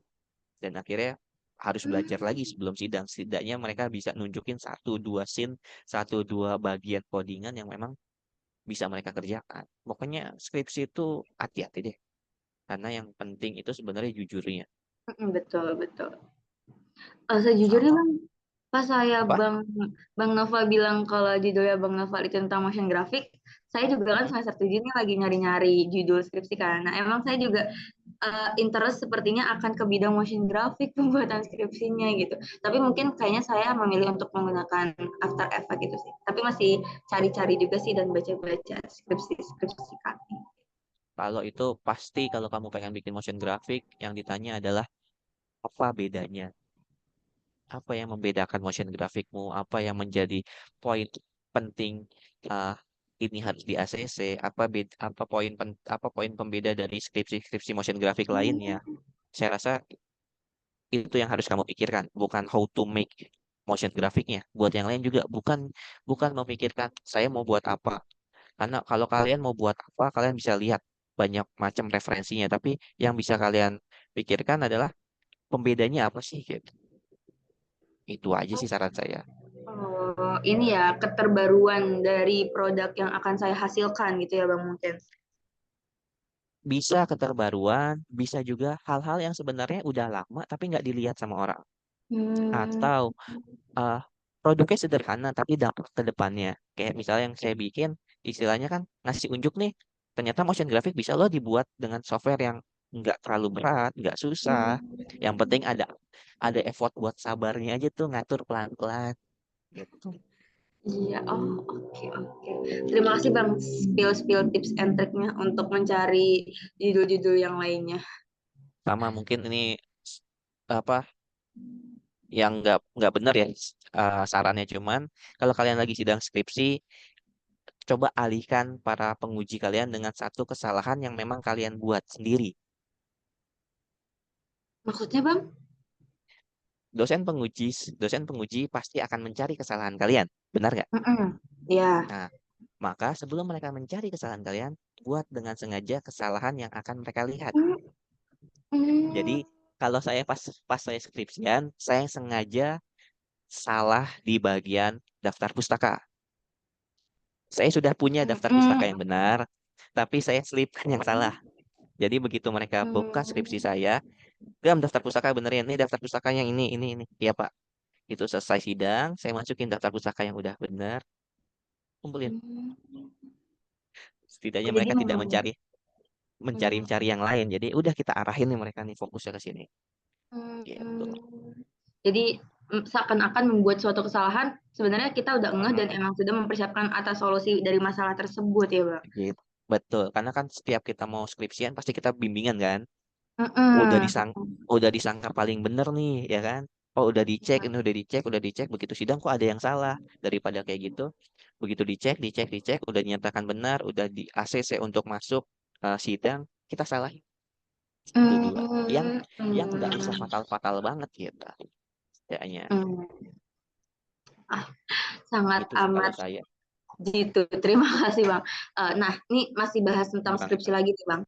dan akhirnya harus belajar lagi sebelum sidang. Setidaknya mereka bisa nunjukin satu dua scene, satu dua bagian codingan yang memang bisa mereka kerjakan. Pokoknya skripsi itu hati-hati deh. Karena yang penting itu sebenarnya jujurnya. Betul, betul. Sejujurnya Sama Bang, pas saya apa? Bang Nova bilang kalau judulnya Bang Nova itu tentang motion graphic, saya juga kan Mm-mm. semester 7 ini lagi nyari-nyari judul skripsi kan. Nah, emang saya juga interest sepertinya akan ke bidang motion graphic pembuatan skripsinya gitu. Tapi mungkin kayaknya saya memilih untuk menggunakan After Effects gitu sih. Tapi masih cari-cari juga sih dan baca-baca skripsi kami. Kalau itu pasti kalau kamu pengen bikin motion graphic, yang ditanya adalah apa bedanya? Apa yang membedakan motion graphicmu? Apa yang menjadi poin penting uh, ini harus di ACC? Apa poin pembeda dari skripsi motion graphic lainnya? Saya rasa itu yang harus kamu pikirkan, bukan how to make motion graphicnya. Buat yang lain juga bukan bukan memikirkan saya mau buat apa. Karena kalau kalian mau buat apa, kalian bisa lihat banyak macam referensinya. Tapi yang bisa kalian pikirkan adalah pembedanya apa sih gitu. Itu aja sih saran saya. Oh, ini ya keterbaruan dari produk yang akan saya hasilkan gitu ya Bang mungkin. Bisa keterbaruan, bisa juga hal-hal yang sebenarnya udah lama tapi nggak dilihat sama orang. Hmm. Atau eh, produknya sederhana tapi dampak ke depannya. Kayak misalnya yang saya bikin, istilahnya kan ngasih unjuk nih. Ternyata motion graphic bisa loh dibuat dengan software yang nggak terlalu berat, nggak susah. Yang penting ada effort buat sabarnya aja tuh ngatur pelan-pelan gitu. Iya, oh oke oke. Terima kasih Bang spill tips and triknya untuk mencari judul-judul yang lainnya. Sama mungkin ini apa yang nggak benar ya sarannya cuman kalau kalian lagi sidang skripsi coba alihkan para penguji kalian dengan satu kesalahan yang memang kalian buat sendiri. Maksudnya Bang? Dosen penguji pasti akan mencari kesalahan kalian, benar nggak? Mm-mm. Ya. Nah, maka sebelum mereka mencari kesalahan kalian, buat dengan sengaja kesalahan yang akan mereka lihat. Jadi, Mm-mm. kalau saya pas pas saya skripsian, saya sengaja salah di bagian daftar pustaka. Saya sudah punya daftar pustaka yang benar, tapi saya selipkan yang salah. Jadi begitu mereka buka skripsi saya, Gam daftar pustaka benerin, ini daftar pustaka yang ini. Iya Pak. Itu selesai sidang, saya masukin daftar pustaka yang udah benar, kumpulin. Oh, Setidaknya jadi mereka tidak memang mencari mencari mm, mencari yang lain. Jadi udah kita arahin nih mereka nih fokusnya ke sini. Gitu. mm, jadi seakan-akan membuat suatu kesalahan sebenarnya kita udah ngeh dan Mm-mm. emang sudah mempersiapkan atas solusi dari masalah tersebut ya Bang. Gitu. Betul, karena kan setiap kita mau skripsian pasti kita bimbingan kan. Udah Mm-mm. disang udah disangka paling bener nih, ya kan? Oh, udah dicek, ini udah dicek, begitu sidang kok ada yang salah. Daripada kayak gitu, begitu dicek, udah dinyatakan benar, udah di ACC untuk masuk sidang, kita salah. Itu dua. Mm, Yang nggak bisa mm, fatal-fatal banget gitu. Kayaknya mm. Sangat itu sih kalau amat saya. gitu. Terima kasih Bang. Nah, ini masih bahas tentang skripsi Sama-sama. lagi nih Bang.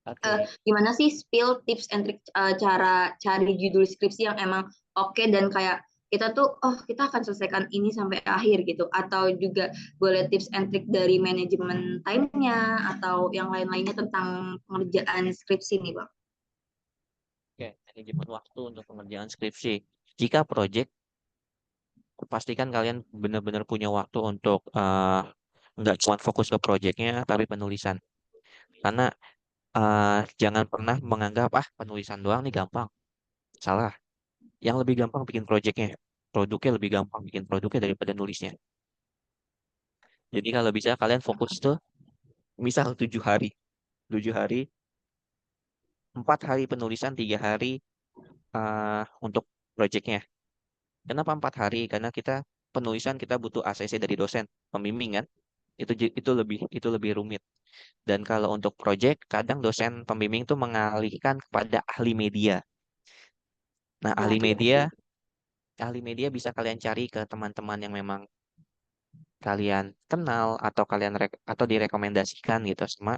Oke. Gimana sih spill tips and trick cara cari judul skripsi yang emang oke dan kayak kita tuh oh kita akan selesaikan ini sampai akhir gitu atau juga boleh tips and trick dari manajemen time-nya atau yang lain-lainnya tentang pengerjaan skripsi nih Bang. Oke, manajemen waktu untuk pengerjaan skripsi. Jika project, pastikan kalian benar-benar punya waktu untuk nggak cuma fokus ke projectnya, tapi penulisan. Karena jangan pernah menganggap penulisan doang nih gampang. Salah. yang lebih gampang bikin produknya lebih gampang bikin produknya daripada nulisnya. Jadi kalau bisa kalian fokus tuh misal 7 hari, 7 hari, 4 hari penulisan, 3 hari untuk projectnya. Kenapa 4 hari? Karena kita penulisan kita butuh ACC dari dosen pembimbing kan. Itu lebih rumit. Dan kalau untuk project kadang dosen pembimbing tuh mengalihkan kepada ahli media. Nah, Nah, ahli media bisa kalian cari ke teman-teman yang memang kalian kenal atau atau direkomendasikan gitu sama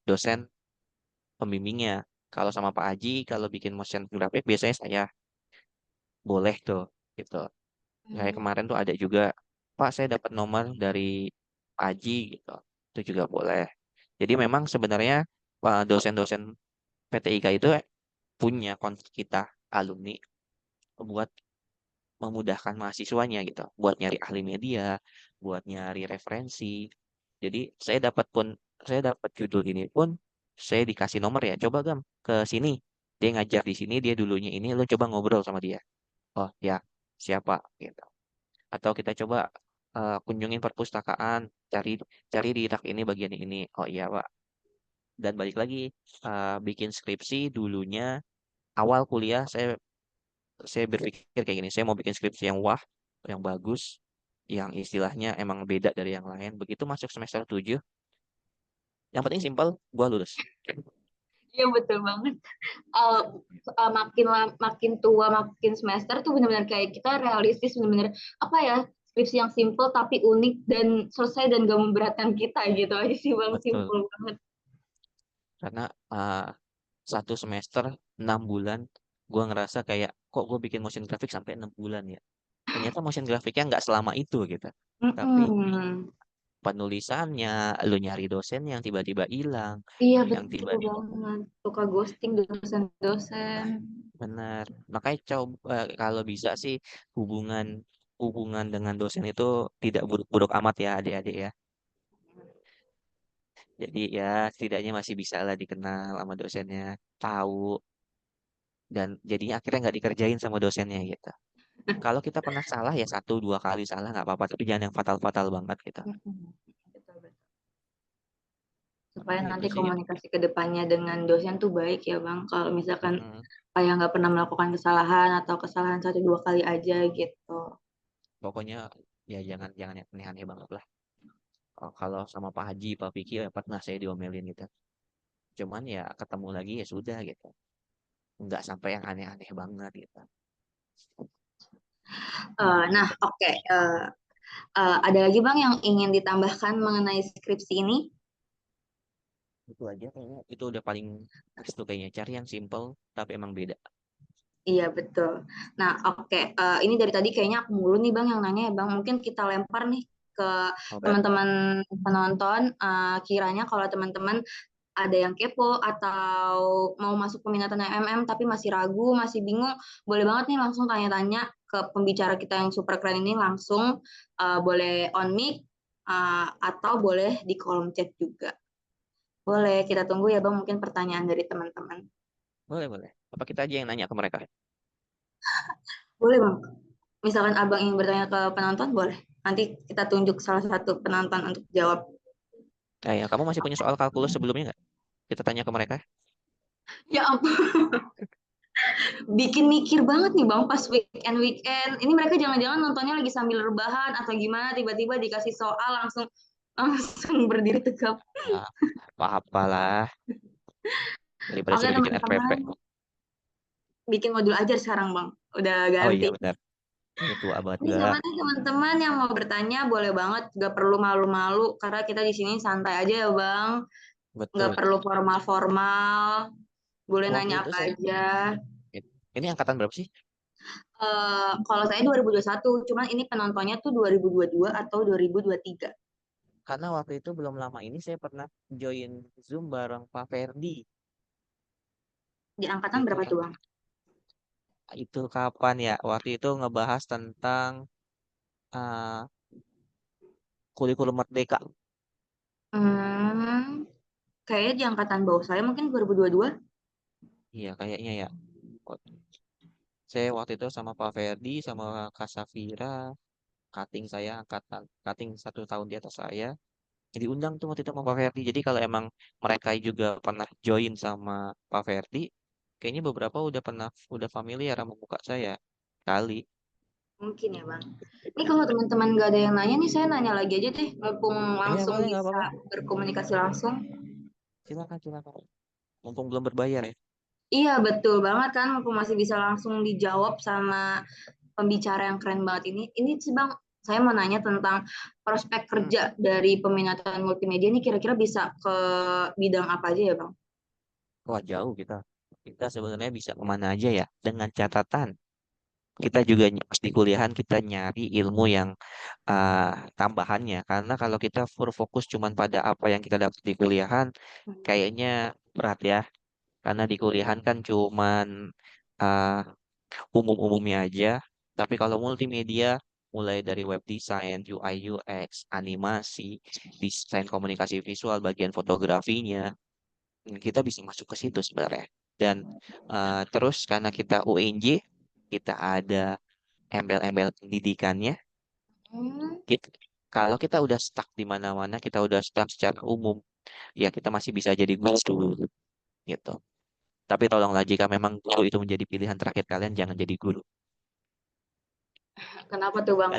dosen pembimbingnya. Kalau sama Pak Haji, kalau bikin motion graphic biasanya saya boleh tuh gitu. Kayak hmm, kemarin tuh ada juga, Pak saya dapat nomor dari Pak Haji gitu. Itu juga boleh. Jadi memang sebenarnya dosen-dosen PTIK itu punya kontak kita alumni buat memudahkan mahasiswanya gitu, buat nyari ahli media, buat nyari referensi. Jadi saya dapat judul ini pun saya dikasih nomor ya, coba Gam ke sini. Dia ngajar di sini, dia dulunya ini, lu coba ngobrol sama dia. Oh ya, siapa gitu. Atau kita coba kunjungin perpustakaan, cari cari di rak ini bagian ini. Oh iya, Pak. Dan balik lagi bikin skripsi dulunya awal kuliah saya berpikir kayak gini, saya mau bikin skripsi yang wah, yang bagus, yang istilahnya emang beda dari yang lain. Begitu masuk semester 7, yang penting simpel, gua lulus. iya betul banget. Eh, makin tua makin semester tuh benar-benar kayak kita realistis benar-benar apa ya, skripsi yang simple tapi unik dan selesai dan gak memberatkan kita gitu aja sih bang, Betul. simple banget. Karena 1 semester 6 bulan, gua ngerasa kayak kok gue bikin motion graphic sampai 6 bulan ya. Ternyata motion graphicnya nggak selama itu gitu. Tapi Mm-mm. penulisannya, lu nyari dosen yang tiba-tiba hilang, Iya yang betul tiba-tiba banget, suka ghosting dosen-dosen. benar. Makanya coba kalau bisa sih hubungan hubungan dengan dosen itu tidak buruk-buruk amat ya adik-adik ya. Jadi ya setidaknya masih bisa lah dikenal sama dosennya, tahu dan jadinya akhirnya nggak dikerjain sama dosennya gitu. Kalau kita pernah salah ya 1 2 kali salah nggak apa-apa, tapi jangan yang fatal-fatal banget gitu. Mm-mm. Betul, betul. Supaya Itu nanti sih yang komunikasi ke depannya dengan dosen tuh baik ya Bang. Kalau misalkan mm-mm. kayak nggak pernah melakukan kesalahan atau kesalahan 1 2 kali aja gitu. Pokoknya ya jangan jangan yang aneh-aneh banget lah. Kalau sama Pak Haji, Pak Fikri ya pernah saya diomelin gitu. Cuman ya ketemu lagi ya sudah gitu. Nggak sampai yang aneh-aneh banget gitu. Nah, oke. Ada lagi Bang yang ingin ditambahkan mengenai skripsi ini? Itu aja kayaknya. Itu udah paling pas tuh kayaknya. Cari yang simple tapi emang beda. Iya betul. Nah, oke. Ini dari tadi kayaknya aku mulu nih Bang yang nanya ya Bang. Mungkin kita lempar nih ke Oke. teman-teman penonton. Kiranya kalau teman-teman ada yang kepo atau mau masuk peminatan MM tapi masih ragu, masih bingung, boleh banget nih langsung tanya-tanya ke pembicara kita yang super keren ini langsung, boleh on mic atau boleh di kolom chat juga. Boleh, kita tunggu ya Bang mungkin pertanyaan dari teman-teman. Boleh, boleh. Apa kita aja yang nanya ke mereka? Boleh Bang. Misalkan Abang ingin bertanya ke penonton, boleh. Nanti kita tunjuk salah satu penonton untuk jawab. Ya, kamu masih punya soal kalkulus sebelumnya nggak? Kita tanya ke mereka. Ya ampun, bikin mikir banget nih Bang pas weekend. Ini mereka jangan-jangan nontonnya lagi sambil rebahan atau gimana, tiba-tiba dikasih soal langsung langsung berdiri tegap. Ah, apa-apalah. Daripada Oke suruh bikin RPP. teman-teman, bikin modul ajar sekarang Bang. Udah Oh ganti. iya, benar. Ini tua banget Ini gak? sama nih teman-teman yang mau bertanya boleh banget, gak perlu malu-malu karena kita di sini santai aja ya Bang. Nggak Betul. perlu formal-formal, boleh Waktu nanya itu apa saya, aja. ini angkatan berapa sih? Kalau saya 2021, cuman ini penontonnya tuh 2022 atau 2023. Karena waktu itu belum lama ini saya pernah join Zoom bareng Pak Ferdi. Di angkatan Itu berapa tuh Bang? itu kapan ya? Waktu itu ngebahas tentang uh, kurikulum merdeka. Hmm, kayaknya di angkatan bawah saya mungkin 2022. Iya, kayaknya ya. Saya waktu itu sama Pak Ferdi, sama Kak Safira, cutting saya angkatan, cutting 1 tahun di atas saya. Jadi undang tuh waktu itu sama Pak Ferdi. Jadi kalau emang mereka juga pernah join sama Pak Ferdi, kayaknya beberapa udah familiar sama muka saya kali. Mungkin ya Bang. Ini kalau teman-teman nggak ada yang nanya nih, saya nanya lagi aja deh, mumpung Iya langsung boleh nggak bisa apa-apa. berkomunikasi langsung. Silakan silakan. Mumpung belum berbayar ya. Iya betul banget kan, mumpung masih bisa langsung dijawab sama pembicara yang keren banget ini. Ini sih Bang, saya mau nanya tentang prospek Hmm. kerja dari peminatan multimedia ini kira-kira bisa ke bidang apa aja ya Bang? Wah jauh kita. Kita sebenarnya bisa kemana aja ya. Dengan catatan kita juga pas di kuliahan kita nyari ilmu yang tambahannya. Karena kalau kita full fokus cuman pada apa yang kita dapat di kuliahan, kayaknya berat ya. Karena di kuliahan kan cuman uh, umum-umumnya aja. Tapi kalau multimedia, mulai dari web design, UI UX, animasi, desain komunikasi visual, bagian fotografinya, kita bisa masuk ke situ sebenarnya. Dan terus karena kita UNJ, kita ada embel-embel pendidikannya. Hmm, Kita, kalau kita udah stuck di mana-mana, kita udah stuck secara umum, ya kita masih bisa jadi guru dulu gitu. Tapi tolonglah jika memang guru itu menjadi pilihan terakhir kalian, jangan jadi guru. kenapa tuh Bang?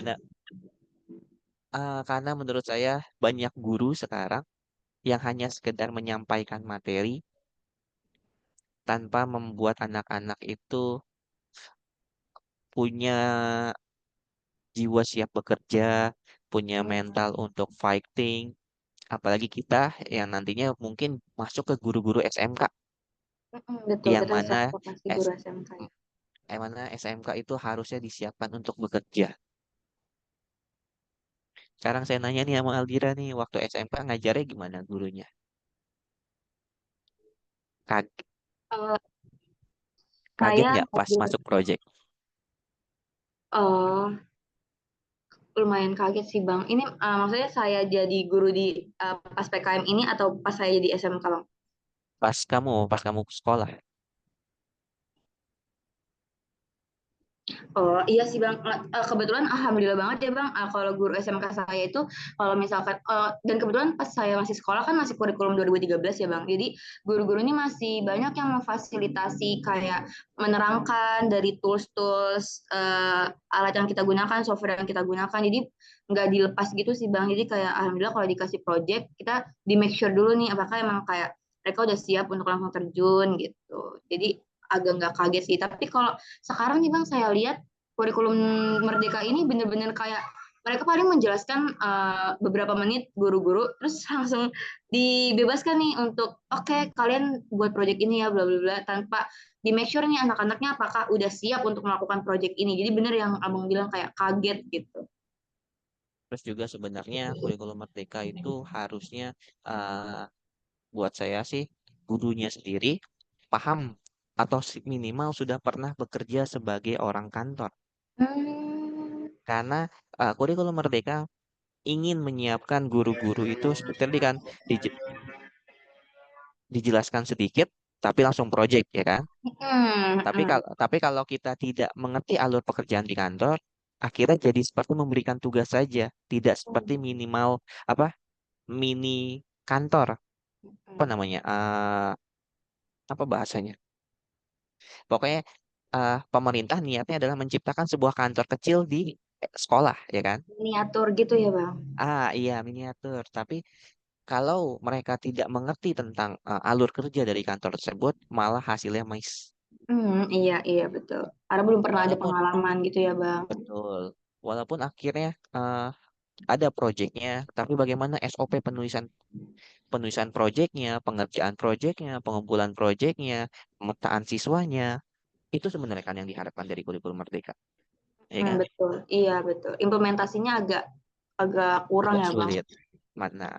Karena menurut saya banyak guru sekarang yang hanya sekedar menyampaikan materi tanpa membuat anak-anak itu punya jiwa siap bekerja, punya mental untuk fighting. Apalagi kita yang nantinya mungkin masuk ke guru-guru SMK Betul, yang kita mana siapa pasti S, guru SMK ya. yang mana SMK itu harusnya disiapkan untuk bekerja. Sekarang saya nanya nih sama Aldira nih, waktu SMK ngajarnya gimana gurunya? Kag- Eh, Kaget saya nggak pas ngajar, masuk project? oh lumayan kaget sih Bang. Ini maksudnya saya jadi guru di pas PKM ini atau pas saya jadi SMK Bang? Pas kamu sekolah. Oh iya sih Bang. Kebetulan alhamdulillah banget ya Bang. Kalau guru SMK saya itu kalau misalkan dan kebetulan pas saya masih sekolah kan masih kurikulum 2013 ya Bang. Jadi guru-guru ini masih banyak yang memfasilitasi kayak menerangkan dari tools-tools alat yang kita gunakan, software yang kita gunakan. Jadi nggak dilepas gitu sih Bang. Jadi kayak alhamdulillah kalau dikasih project kita di make sure dulu nih apakah emang kayak mereka udah siap untuk langsung terjun gitu. Jadi agak nggak kaget sih. Tapi kalau sekarang nih Bang, saya lihat kurikulum Merdeka ini bener-bener kayak mereka paling menjelaskan beberapa menit guru-guru, terus langsung dibebaskan nih untuk oke, kalian buat project ini ya bla bla bla tanpa di make sure nih anak-anaknya apakah udah siap untuk melakukan project ini. Jadi bener yang Abang bilang kayak kaget gitu. Terus juga sebenarnya kurikulum Merdeka itu harusnya eh, buat saya sih gurunya sendiri paham atau minimal sudah pernah bekerja sebagai orang kantor. Hmm, Karena kurikulum Merdeka ingin menyiapkan guru-guru itu seperti tadi kan dij- dijelaskan sedikit tapi langsung project ya kan. Tapi kalau kita tidak mengerti alur pekerjaan di kantor, akhirnya jadi seperti memberikan tugas saja, tidak seperti minimal apa mini kantor apa namanya apa bahasanya. Pokoknya pemerintah niatnya adalah menciptakan sebuah kantor kecil di sekolah, ya kan? miniatur gitu ya Bang. Iya miniatur. Tapi kalau mereka tidak mengerti tentang alur kerja dari kantor tersebut, malah hasilnya miss. Iya iya betul. Karena belum pernah ada Walaupun pengalaman gitu ya Bang. betul, walaupun akhirnya ada proyeknya, tapi bagaimana SOP penulisan penulisan proyeknya, pengerjaan proyeknya, pengumpulan proyeknya, pemetaan siswanya, itu sebenarnya kan yang diharapkan dari kurikulum Merdeka, ya kan? Betul. Iya betul. Implementasinya agak agak kurang Agak ya Bang. sulit. Mana?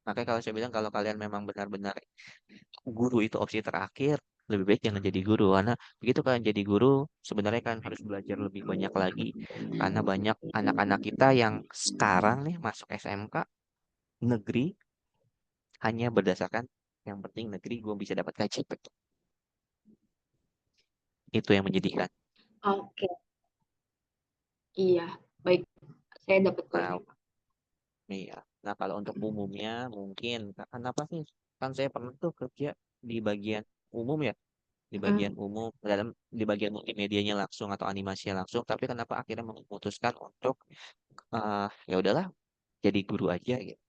Makanya kalau saya bilang kalau kalian memang benar-benar guru itu opsi terakhir, lebih baik jangan jadi guru karena begitu kalian jadi guru sebenarnya kan harus belajar lebih banyak lagi karena banyak anak-anak kita yang sekarang nih masuk SMK negeri hanya berdasarkan yang penting negeri gue bisa dapat gaji. Itu yang menyedihkan. Oke, iya, baik. Saya dapat Nah, poinnya. iya. Nah, kalau untuk umumnya mungkin kenapa sih? Kan saya pernah tuh kerja di bagian umum ya, di bagian Mm-mm. umum di bagian multimedianya langsung atau animasinya langsung, tapi kenapa akhirnya memutuskan untuk ya udahlah jadi guru aja gitu.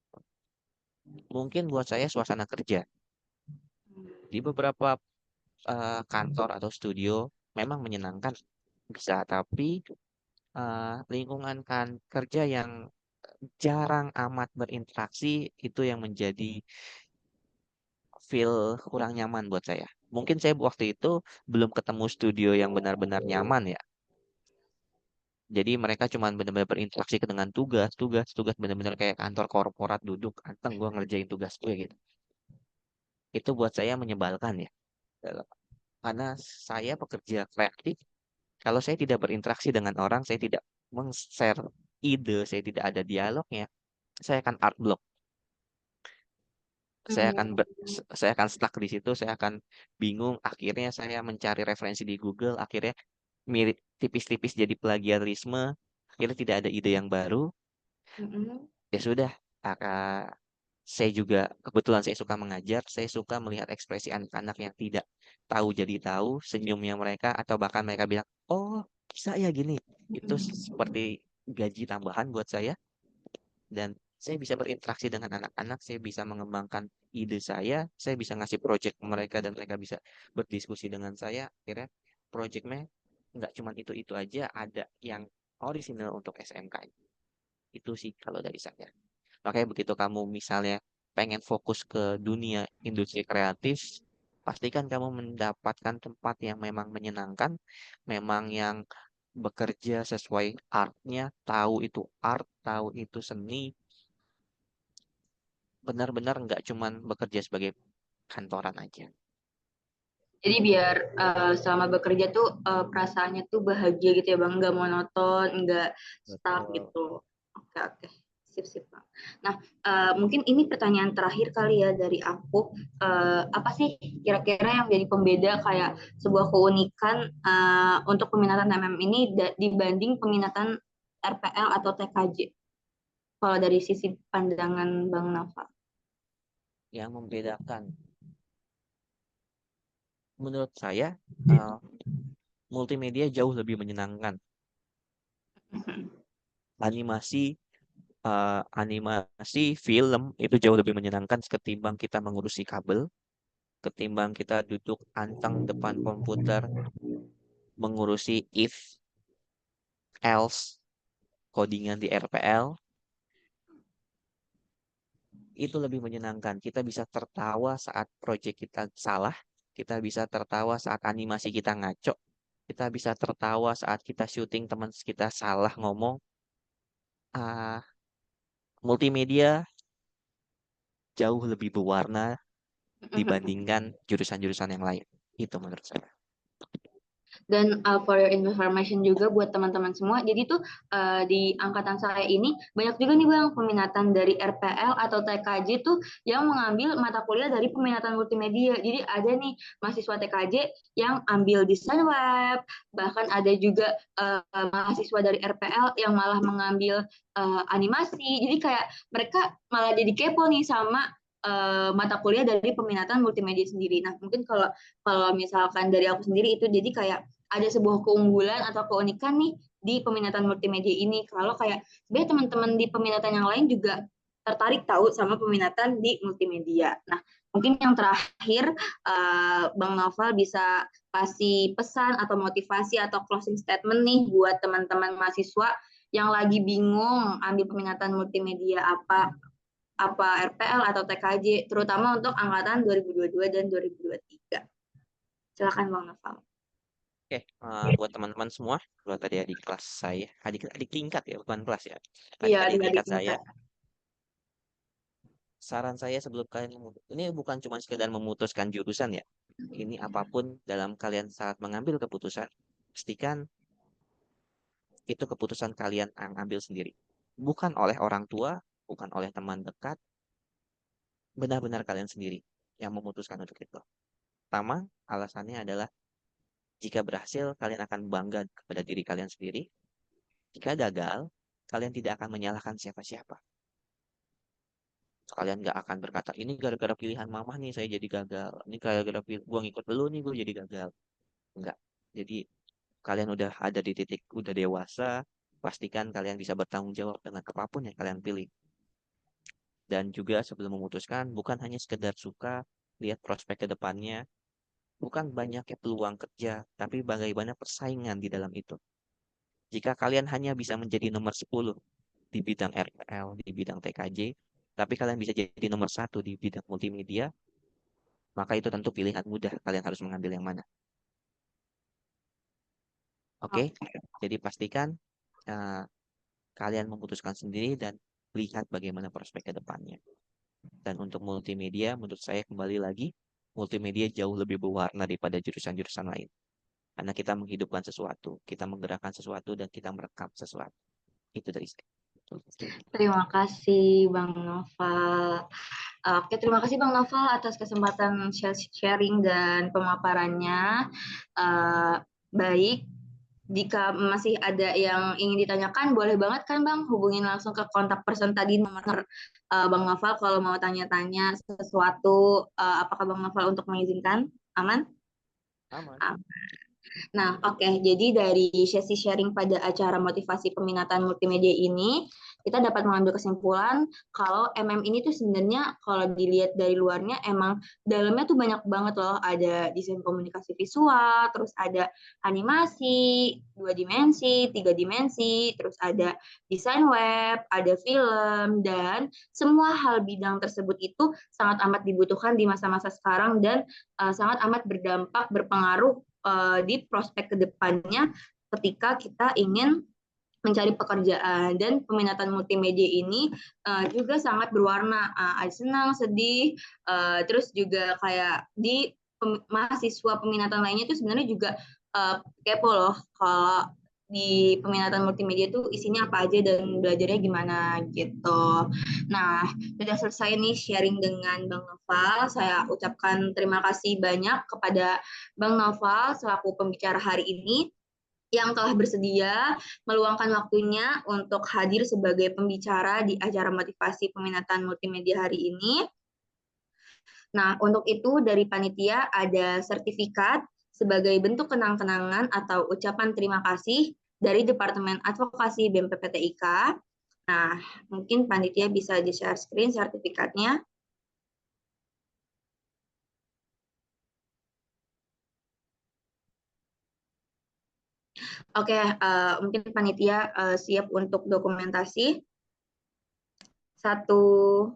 Mungkin buat saya suasana kerja di beberapa kantor atau studio memang menyenangkan bisa, tapi lingkungan kan kerja yang jarang amat berinteraksi itu yang menjadi feel kurang nyaman buat saya. Mungkin saya waktu itu belum ketemu studio yang benar-benar nyaman ya. Jadi mereka cuma benar-benar berinteraksi dengan tugas, tugas, tugas benar-benar kayak kantor korporat duduk, anteng gua ngerjain tugas gue gitu. Itu buat saya menyebalkan ya. Karena saya pekerja kreatif, kalau saya tidak berinteraksi dengan orang, saya tidak meng-share ide, saya tidak ada dialognya, saya akan art block. Saya akan Mm. saya akan stuck di situ, saya akan bingung. Akhirnya saya mencari referensi di Google, akhirnya mirip tipis-tipis jadi plagiarisme, akhirnya tidak ada ide yang baru. Mm-mm. Ya sudah, saya juga kebetulan saya suka mengajar, saya suka melihat ekspresi anak-anak yang tidak tahu jadi tahu, senyumnya mereka atau bahkan mereka bilang, "Oh, bisa ya gini." Itu Mm-mm. seperti gaji tambahan buat saya dan saya bisa berinteraksi dengan anak-anak, saya bisa mengembangkan ide saya bisa ngasih project ke mereka dan mereka bisa berdiskusi dengan saya. Akhirnya projectnya nggak cuma itu aja, ada yang orisinal untuk SMK. Itu sih kalau dari saya. Makanya begitu kamu misalnya pengen fokus ke dunia industri kreatif, pastikan kamu mendapatkan tempat yang memang menyenangkan, memang yang bekerja sesuai artnya, tahu itu art, tahu itu seni, benar-benar nggak cuman bekerja sebagai kantoran aja. Jadi biar selama bekerja tuh perasaannya tuh bahagia gitu ya Bang, nggak monoton, nggak stuck Betul. gitu. Oke, oke. Sip, sip Bang. Nah, mungkin ini pertanyaan terakhir kali ya dari aku. Apa sih kira-kira yang jadi pembeda kayak sebuah keunikan untuk peminatan MM ini dibanding peminatan RPL atau TKJ? Kalau dari sisi pandangan Bang Nafa. Yang membedakan, menurut saya, uh, multimedia jauh lebih menyenangkan. Animasi animasi film itu jauh lebih menyenangkan ketimbang kita mengurusi kabel, ketimbang kita duduk anteng depan komputer mengurusi if, else, codingan di RPL, itu lebih menyenangkan. Kita bisa tertawa saat project kita salah, kita bisa tertawa saat animasi kita ngaco, kita bisa tertawa saat kita syuting teman kita salah ngomong. Ah, multimedia jauh lebih berwarna dibandingkan jurusan-jurusan yang lain. Itu menurut saya. Dan for your information juga buat teman-teman semua, jadi tuh di angkatan saya ini banyak juga nih Bang peminatan dari RPL atau TKJ tuh yang mengambil mata kuliah dari peminatan multimedia. Jadi ada nih mahasiswa TKJ yang ambil desain web, bahkan ada juga mahasiswa dari RPL yang malah mengambil animasi. Jadi kayak mereka malah jadi kepo nih sama mata kuliah dari peminatan multimedia sendiri. Nah, mungkin kalau kalau misalkan dari aku sendiri itu jadi kayak ada sebuah keunggulan atau keunikan nih di peminatan multimedia ini. Kalau kayak sebenarnya teman-teman di peminatan yang lain juga tertarik tahu sama peminatan di multimedia. Nah, mungkin yang terakhir Bang Novel bisa kasih pesan atau motivasi atau closing statement nih buat teman-teman mahasiswa yang lagi bingung ambil peminatan multimedia apa RPL atau TKJ, terutama untuk angkatan 2022 dan 2023. Silakan Bang Novel. Oke, buat teman-teman semua, buat adik-adik kelas saya, adik-adik tingkat ya, bukan kelas ya, Iya, adik-adik adik-adik tingkat saya, tingkat. saran saya sebelum kalian ini bukan cuma sekedar memutuskan jurusan ya, ini apapun dalam kalian saat mengambil keputusan, pastikan itu keputusan kalian yang ambil sendiri, bukan oleh orang tua, bukan oleh teman dekat, benar-benar kalian sendiri yang memutuskan untuk itu. Pertama, alasannya adalah Jika berhasil, kalian akan bangga kepada diri kalian sendiri. Jika gagal, kalian tidak akan menyalahkan siapa-siapa. Kalian nggak akan berkata, ini gara-gara pilihan mama nih saya jadi gagal. Ini gara-gara gua ngikut dulu nih gue jadi gagal. Enggak. Jadi kalian udah ada di titik udah dewasa, pastikan kalian bisa bertanggung jawab dengan apapun yang kalian pilih. Dan juga sebelum memutuskan, bukan hanya sekedar suka, lihat prospek ke depannya, bukan banyaknya peluang kerja, tapi bagaimana persaingan di dalam itu. Jika kalian hanya bisa menjadi nomor 10 di bidang RPL, di bidang TKJ, tapi kalian bisa jadi nomor 1 di bidang multimedia, maka itu tentu pilihan mudah. Kalian harus mengambil yang mana. Oke, jadi pastikan kalian memutuskan sendiri dan lihat bagaimana prospek ke depannya. Dan untuk multimedia, menurut saya kembali lagi, multimedia jauh lebih berwarna daripada jurusan-jurusan lain. Karena kita menghidupkan sesuatu, kita menggerakkan sesuatu, dan kita merekam sesuatu. Itu dari saya. Terima kasih Bang Noval. Oke, terima kasih Bang Noval atas kesempatan sharing dan pemaparannya. Baik, jika masih ada yang ingin ditanyakan, boleh banget kan Bang, hubungin langsung ke kontak person tadi nomor Bang Noval kalau mau tanya-tanya sesuatu. Apakah Bang Noval untuk mengizinkan? Aman? Aman. Nah, oke. Jadi dari sesi sharing pada acara motivasi peminatan multimedia ini, kita dapat mengambil kesimpulan kalau MM ini tuh sebenarnya kalau dilihat dari luarnya emang dalamnya tuh banyak banget loh. Ada desain komunikasi visual, terus ada animasi, 2 dimensi, 3 dimensi, terus ada desain web, ada film, dan semua hal bidang tersebut itu sangat amat dibutuhkan di masa-masa sekarang dan sangat amat berdampak, berpengaruh di prospek kedepannya ketika kita ingin mencari pekerjaan. Dan peminatan multimedia ini juga sangat berwarna, ada senang, sedih, terus juga kayak di mahasiswa peminatan lainnya itu sebenarnya juga kepo loh kalau di peminatan multimedia itu isinya apa aja dan belajarnya gimana gitu. Nah, sudah selesai nih sharing dengan Bang Noval. Saya ucapkan terima kasih banyak kepada Bang Noval selaku pembicara hari ini yang telah bersedia meluangkan waktunya untuk hadir sebagai pembicara di acara motivasi peminatan multimedia hari ini. Nah, untuk itu dari panitia ada sertifikat sebagai bentuk kenang-kenangan atau ucapan terima kasih dari Departemen Advokasi BMPPTIK. Nah, mungkin panitia bisa di-share screen sertifikatnya. Oke, mungkin panitia siap untuk dokumentasi. 1,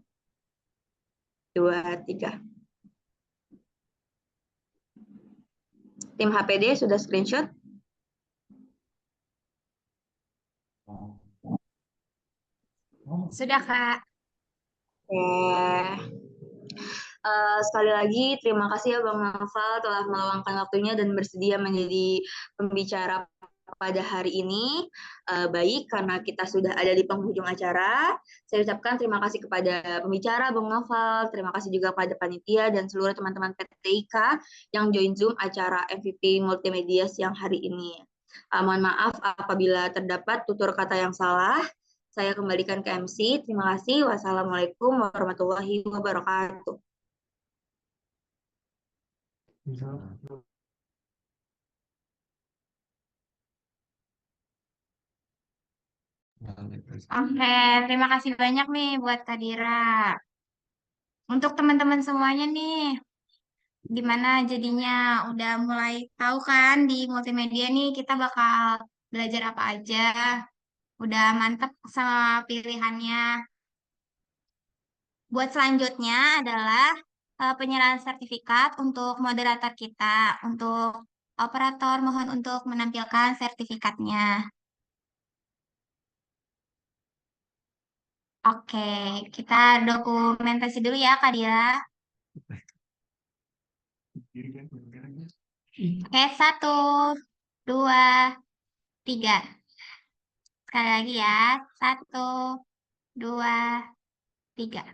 2, 3. Tim HPD sudah screenshot? Sudah, Kak. Oke. Sekali lagi terima kasih ya Bang Noval telah meluangkan waktunya dan bersedia menjadi pembicara pada hari ini. Baik, karena kita sudah ada di penghujung acara, saya ucapkan terima kasih kepada pembicara Bang Noval, terima kasih juga kepada panitia dan seluruh teman-teman PTIK yang join Zoom acara MVP Multimedia siang hari ini. Mohon maaf apabila terdapat tutur kata yang salah. Saya kembalikan ke MC. Terima kasih. Wassalamualaikum warahmatullahi wabarakatuh. Oke, terima kasih banyak nih buat Kak Dira. Untuk teman-teman semuanya nih, gimana jadinya udah mulai tahu kan di multimedia nih kita bakal belajar apa aja. Udah mantep sama pilihannya. Buat selanjutnya adalah penyerahan sertifikat untuk moderator kita. Untuk operator mohon untuk menampilkan sertifikatnya. Oke, kita dokumentasi dulu ya Kak Dira. Oke, 1, 2, 3. Sekali lagi ya. 1, 2, 3.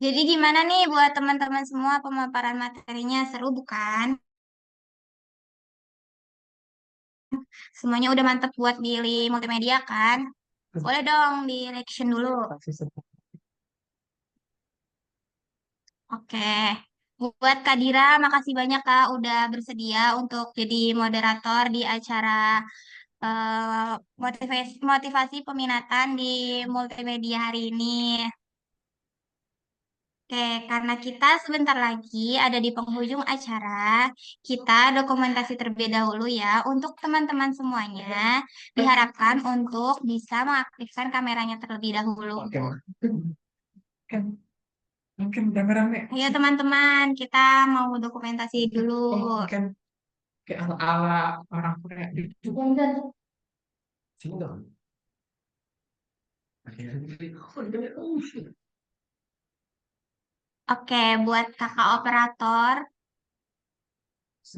Jadi gimana nih buat teman-teman semua pemaparan materinya seru bukan? Semuanya udah mantep buat pilih multimedia kan? Boleh dong di reaction dulu. Oke. Buat Kak Dira, makasih banyak Kak udah bersedia untuk jadi moderator di acara motivasi peminatan di multimedia hari ini. Oke, karena kita sebentar lagi ada di penghujung acara, kita dokumentasi terlebih dahulu ya. Untuk teman-teman semuanya, diharapkan untuk bisa mengaktifkan kameranya terlebih dahulu. Oke, kan mungkin rame-rame. Ayo teman-teman, kita mau dokumentasi dulu. Kan kayak ala-ala orang Korea gitu. Sini dong. Oke, buat kakak operator,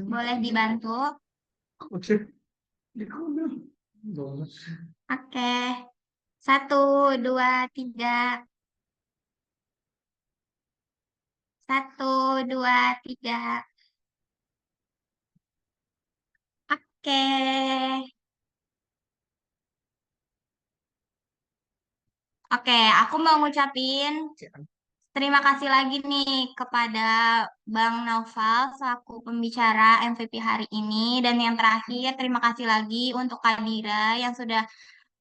boleh dibantu. Oke. Oke, 1, 2, 3. 1, 2, 3. Oke. Oke, aku mau ngucapin terima kasih lagi nih kepada Bang Naufal selaku pembicara MVP hari ini. Dan yang terakhir, terima kasih lagi untuk Kadira yang sudah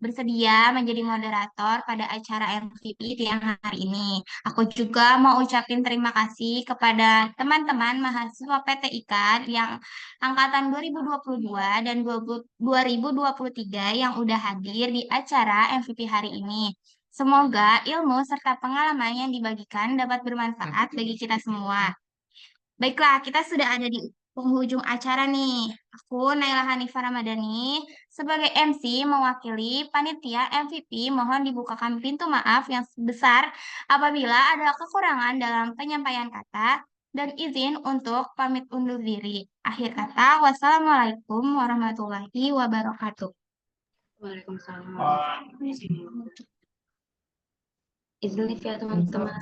bersedia menjadi moderator pada acara MVP yang hari ini. Aku juga mau ucapin terima kasih kepada teman-teman mahasiswa PT IKAD yang angkatan 2022 dan 2023 yang udah hadir di acara MVP hari ini. Semoga ilmu serta pengalaman yang dibagikan dapat bermanfaat bagi kita semua. Baiklah, kita sudah ada di penghujung acara nih. Aku Naila Hanifah Ramadhani sebagai MC mewakili panitia MVP mohon dibukakan pintu maaf yang sebesar apabila ada kekurangan dalam penyampaian kata dan izin untuk pamit undur diri. Akhir kata, wassalamualaikum warahmatullahi wabarakatuh. Waalaikumsalam. Izin ya teman-teman.